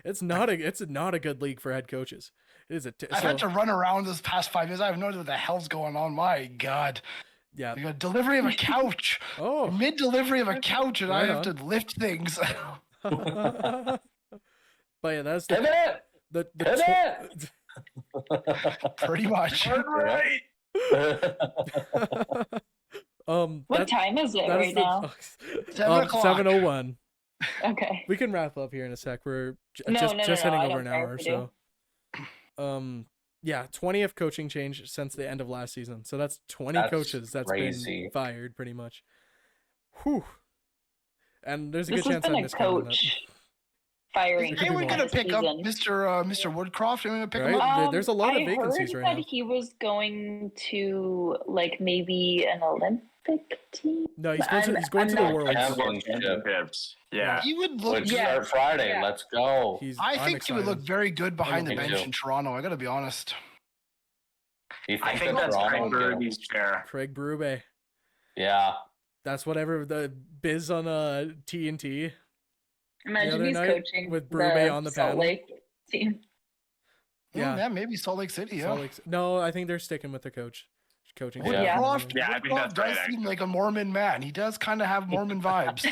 S2: it's not a good league for head coaches. It is
S4: I've had to run around this past 5 years. I have no idea what the hell's going on. My God.
S2: Yeah.
S4: Like a delivery of a couch. Mid delivery of a couch, and I have to lift things.
S2: But yeah, that's the
S4: pretty much.
S3: Right.
S5: What time is it right now?
S4: 7 o'clock.
S2: 7:01.
S5: Okay.
S2: We can wrap up here in a sec. We're
S5: No,
S2: just hitting
S5: I
S2: over
S5: don't
S2: an
S5: care
S2: hour,
S5: if we
S2: so. Yeah, 20th coaching change since the end of last season. So that's 20 coaches that's been fired, pretty much. Whew. And there's a good chance I missed
S5: coach firing.
S4: Is anyone going to pick up Mr. Woodcroft? Anyone going to pick him up?
S2: There's a lot of vacancies
S5: right
S2: now.
S5: I heard that he was going to like maybe an Olympic team.
S2: No, he's going to the World
S3: Championships. Yeah.
S4: He would look.
S6: Start Friday. Yeah. Let's go.
S4: I think he would look very good behind the bench in Toronto. I got to be honest.
S3: I think that's Craig Berube's chair.
S2: Craig Berube.
S6: Yeah.
S2: That's whatever the biz on TNT.
S5: Imagine he's coaching
S2: with Berube on the
S5: Salt Lake team.
S4: Yeah, maybe Salt Lake City. Yeah.
S2: No, I think they're sticking with the coaching.
S4: Woodcroft
S3: I think that's
S4: does seem like a Mormon man. He does kind of have Mormon vibes.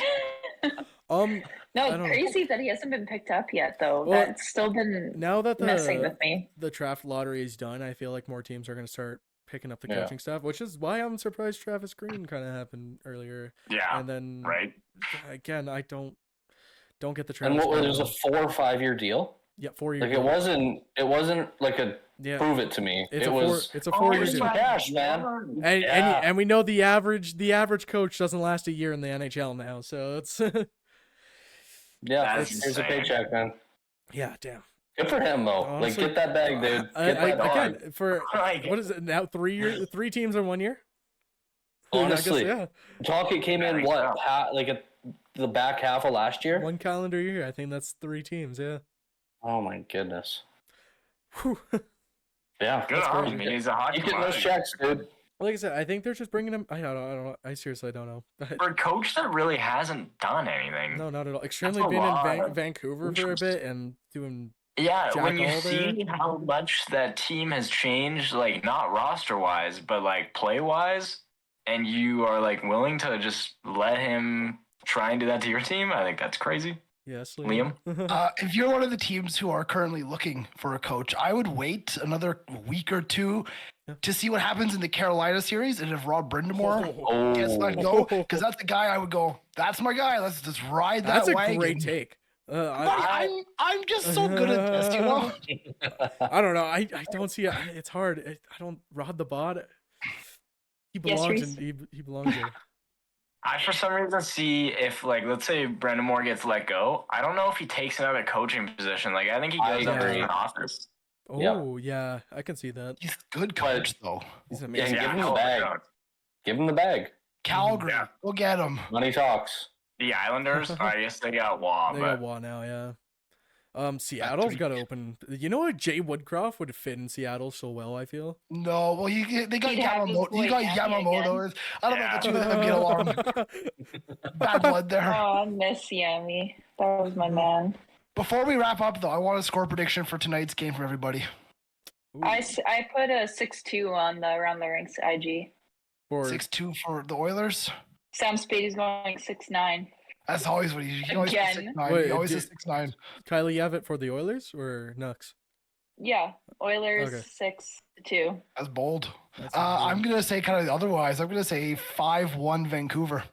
S5: No, it's crazy that he hasn't been picked up yet, though. Well, that's still been messing with me.
S2: The draft lottery is done. I feel like more teams are going to start picking up the coaching stuff, which is why I'm surprised Travis Green kind of happened earlier.
S3: Yeah,
S2: and then again, I don't get the Travis.
S6: And what was a 4 or 5 year deal?
S2: Yeah, 4 years.
S6: Like it wasn't like a prove it to me.
S2: It's a 4 year deal.
S6: Cash, man.
S2: And we know the average coach doesn't last a year in the NHL now, so it's.
S6: Yeah, here's a paycheck, man.
S2: Yeah, damn.
S6: Good for him though. Honestly, like, get that bag, dude.
S2: Again, for what is it now? 3 years, 3 teams in 1 year.
S6: Honestly, Talkett came in the back half of last year.
S2: 1 calendar year. I think that's 3 teams. Yeah.
S6: Oh my goodness.
S2: Whew.
S3: Yeah, good on him. He's a hockey.
S6: You get those checks, dude.
S2: Like I said, I think they're just bringing him. I don't know. I seriously don't know.
S3: For a coach that really hasn't done anything.
S2: No, not at all. Extremely been in Vancouver for a bit and doing.
S3: Yeah, when you see how much that team has changed, like not roster wise, but like play wise, and you are like willing to just let him try and do that to your team, I think that's crazy.
S2: Yes,
S3: Liam.
S4: If you're one of the teams who are currently looking for a coach, I would wait another week or two to see what happens in the Carolina series, and if Rod Brind'Amour gets let go, because that's the guy I would go. That's my guy. Let's just ride that wagon.
S2: That's a great take.
S4: I'm just so good at this, you know.
S2: I don't know. I don't see it. It's hard. I don't. Rod the Bod. He belongs he belongs there.
S3: I, for some reason, see if, like, let's say Brind'Amour gets let go. I don't know if he takes another coaching position. Like, I think he goes up in the office.
S2: Oh, yeah. I can see that.
S4: He's a good coach, though.
S2: He's amazing.
S6: Give him the bag. Give him the bag.
S4: Calgary. Go get him.
S6: Money talks.
S3: The Islanders, I guess they got Waugh.
S2: They got Waugh now, yeah. Seattle's got to open. You know what? Jay Woodcroft would fit in Seattle so well, I feel.
S4: No, well, they got Yamamoto. You got Yamamoto. I don't know if the two of them get along. Bad blood there.
S5: Oh, I miss Yami. That was my man.
S4: Before we wrap up, though, I want a score prediction for tonight's game for everybody.
S5: Ooh. I put a 6-2 on around the Rinks IG.
S4: 6-2 for the Oilers.
S5: Sam Spady's going 6-9.
S4: That's always what he always says 6-9. He always says 6-9.
S2: Kylee, you have it for the Oilers or Nucks?
S5: Yeah, Oilers
S2: Okay.
S5: 6-2.
S4: That's bold.
S2: That's
S4: I'm going to say kind of otherwise. I'm going to say 5-1 Vancouver.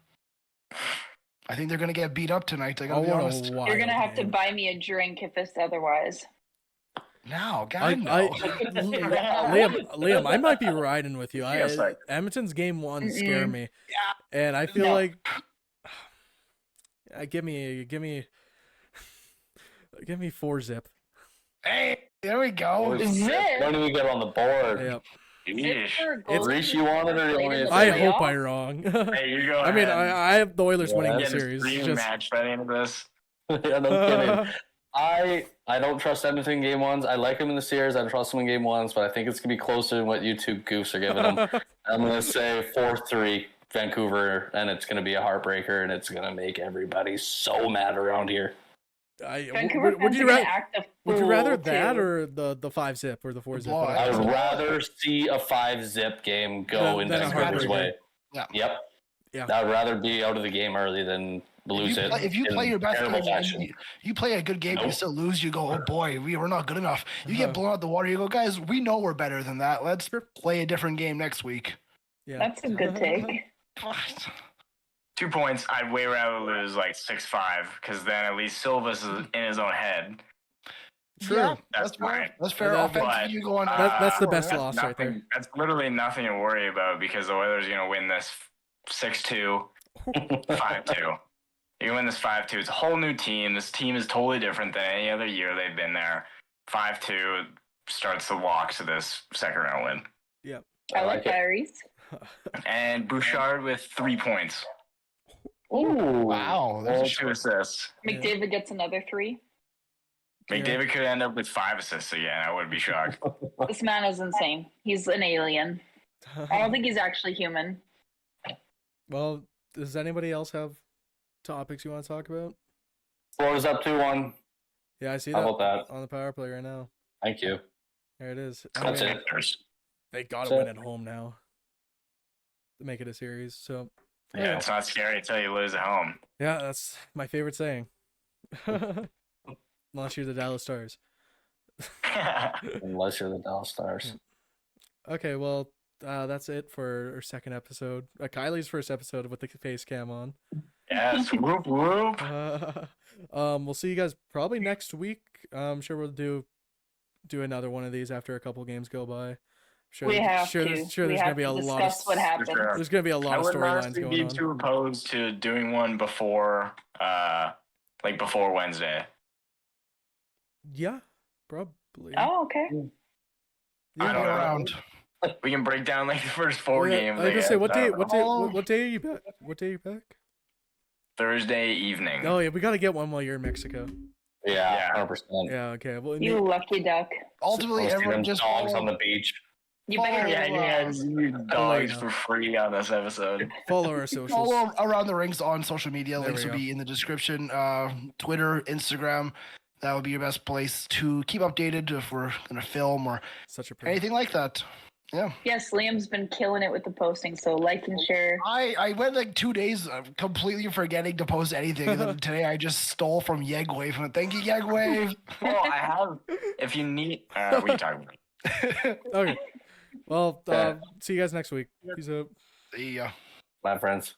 S4: I think they're going to get beat up tonight. I got to be honest.
S5: You're going to have to buy me a drink if it's otherwise.
S4: No, God, no.
S2: Liam, I might be riding with you.
S3: Yes,
S2: Edmonton's game 1 scare me.
S4: Yeah.
S2: And I feel
S5: No.
S2: like give me 4-zip.
S4: Hey, there we go.
S6: When do we get on the board?
S2: Yep.
S3: Yeesh.
S6: Reece, you want it or you want me to
S2: I
S6: say it?
S2: hope I'm wrong.
S3: Hey, you go
S2: I mean,
S3: ahead.
S2: I have the Oilers winning the
S3: Get a
S2: series.
S3: dream
S2: Just
S3: match by the end of this.
S6: Yeah, no kidding. I don't trust Edmonton in game 1s. I like them in the series. I trust them in game 1s, but I think it's gonna be closer than what you two goofs are giving them. I'm gonna say 4-3 Vancouver, and it's gonna be a heartbreaker, and it's gonna make everybody so mad around here.
S5: Vancouver
S2: would you
S5: fans are gonna act a
S2: would you rather
S5: fool,
S2: that
S5: too.
S2: or the 5-zip or the 4-zip?
S4: blowout.
S6: I would rather see a 5-zip game go in
S2: Than a
S6: Vancouver's
S2: heartbreaker.
S6: way.
S4: Yeah.
S6: Yep.
S2: Yeah.
S6: I'd rather be out of the game early than lose it.
S4: If you
S6: in
S4: play your best
S6: terrible
S4: game,
S6: fashion.
S4: and you play a good game, you
S6: Nope.
S4: still lose. You go, oh boy, we're not good enough. You get blown out the water. You go, guys, we know we're better than that. Let's play a different game next week.
S2: Yeah.
S5: That's a good take.
S3: 2 points. I'd way rather lose like 6-5 because then at least Silva's in his own head.
S2: True.
S4: Yeah,
S3: That's
S4: fair.
S3: fine.
S4: That's fair.
S2: But-
S4: Offensively, you go on.
S2: That's the best
S3: That's
S2: loss right there.
S3: nothing. That's literally nothing to worry about because the Oilers are going to win this 6-2, 5-2. You're going to win this 5-2. It's a whole new team. This team is totally different than any other year they've been there. 5-2 starts the walk to this second round win.
S2: Yep.
S5: I like
S6: it.
S5: Diaries.
S3: And Bouchard with 3 points.
S6: Ooh.
S4: Wow, that's a
S3: All
S4: shot.
S3: 2 assists.
S5: McDavid gets another 3.
S3: McDavid could end up with 5 assists again. I wouldn't be shocked.
S5: This man is insane. He's an alien. I don't think he's actually human.
S2: Well, does anybody else have topics you want to talk about?
S6: Florida's up 2-1.
S2: Yeah, I see
S6: How
S2: that
S6: about that?
S2: on the power play right now.
S6: Thank you.
S2: There it is.
S6: That's it.
S2: They got to
S6: That's
S2: win
S6: it.
S2: at home now to make it a series. So
S3: Yeah, it's not scary until you lose at home.
S2: yeah, that's my favorite saying. Unless you're the Dallas Stars.
S6: Unless you're the Dallas Stars.
S2: Okay, well, that's it for our second episode. Kylie's first episode with the face cam on.
S3: Yes, whoop whoop.
S2: We'll see you guys probably next week. I'm sure we'll do another one of these after a couple games go by.
S5: We have
S2: sure,
S5: to.
S2: There's, sure
S5: we
S2: there's
S5: have
S2: gonna be a
S5: to
S2: lot of
S5: discuss what happened.
S3: sure.
S2: there's gonna be a lot
S3: I
S2: of
S3: would
S2: storylines
S3: honestly
S2: going
S3: be
S2: on.
S3: too opposed to doing one before, before Wednesday.
S2: Yeah, probably.
S5: Oh, okay.
S3: I don't know.
S4: Around.
S3: We can break down like the first 4 games.
S2: I was gonna say, what day? What day?
S4: Oh.
S2: What day are you back? What day are you back?
S3: Thursday evening.
S2: Oh yeah, we gotta get one while you're in Mexico.
S6: Yeah,
S3: Yeah.
S6: 100%.
S2: Yeah. Okay. Well,
S5: You lucky duck.
S4: Ultimately,
S6: Let's see
S4: everyone
S6: them
S4: just
S6: dogs
S4: follow,
S6: on the beach.
S5: You better
S3: Yeah, you guys use dogs
S2: know.
S3: for free on this episode.
S2: follow our socials.
S4: follow Around the Rinks on social media.
S2: There
S4: Links
S2: we
S4: will
S2: go.
S4: be in the description. Twitter, Instagram. That would be your best place to keep updated if we're gonna film or
S2: Such a pretty.
S4: anything like that. Yeah.
S5: Yes, Liam's been killing it with the posting, so like and share.
S4: I went like 2 days completely forgetting to post anything, and then today I just stole from Yegwave. And thank you, Yegwave.
S3: Well, I have. If you need, we can talk about it.
S2: Okay. Well, see you guys next week. Peace out.
S4: See ya.
S6: My friends.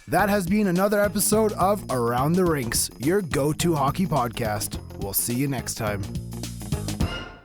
S1: That has been another episode of Around the Rinks, your go-to hockey podcast. We'll see you next time.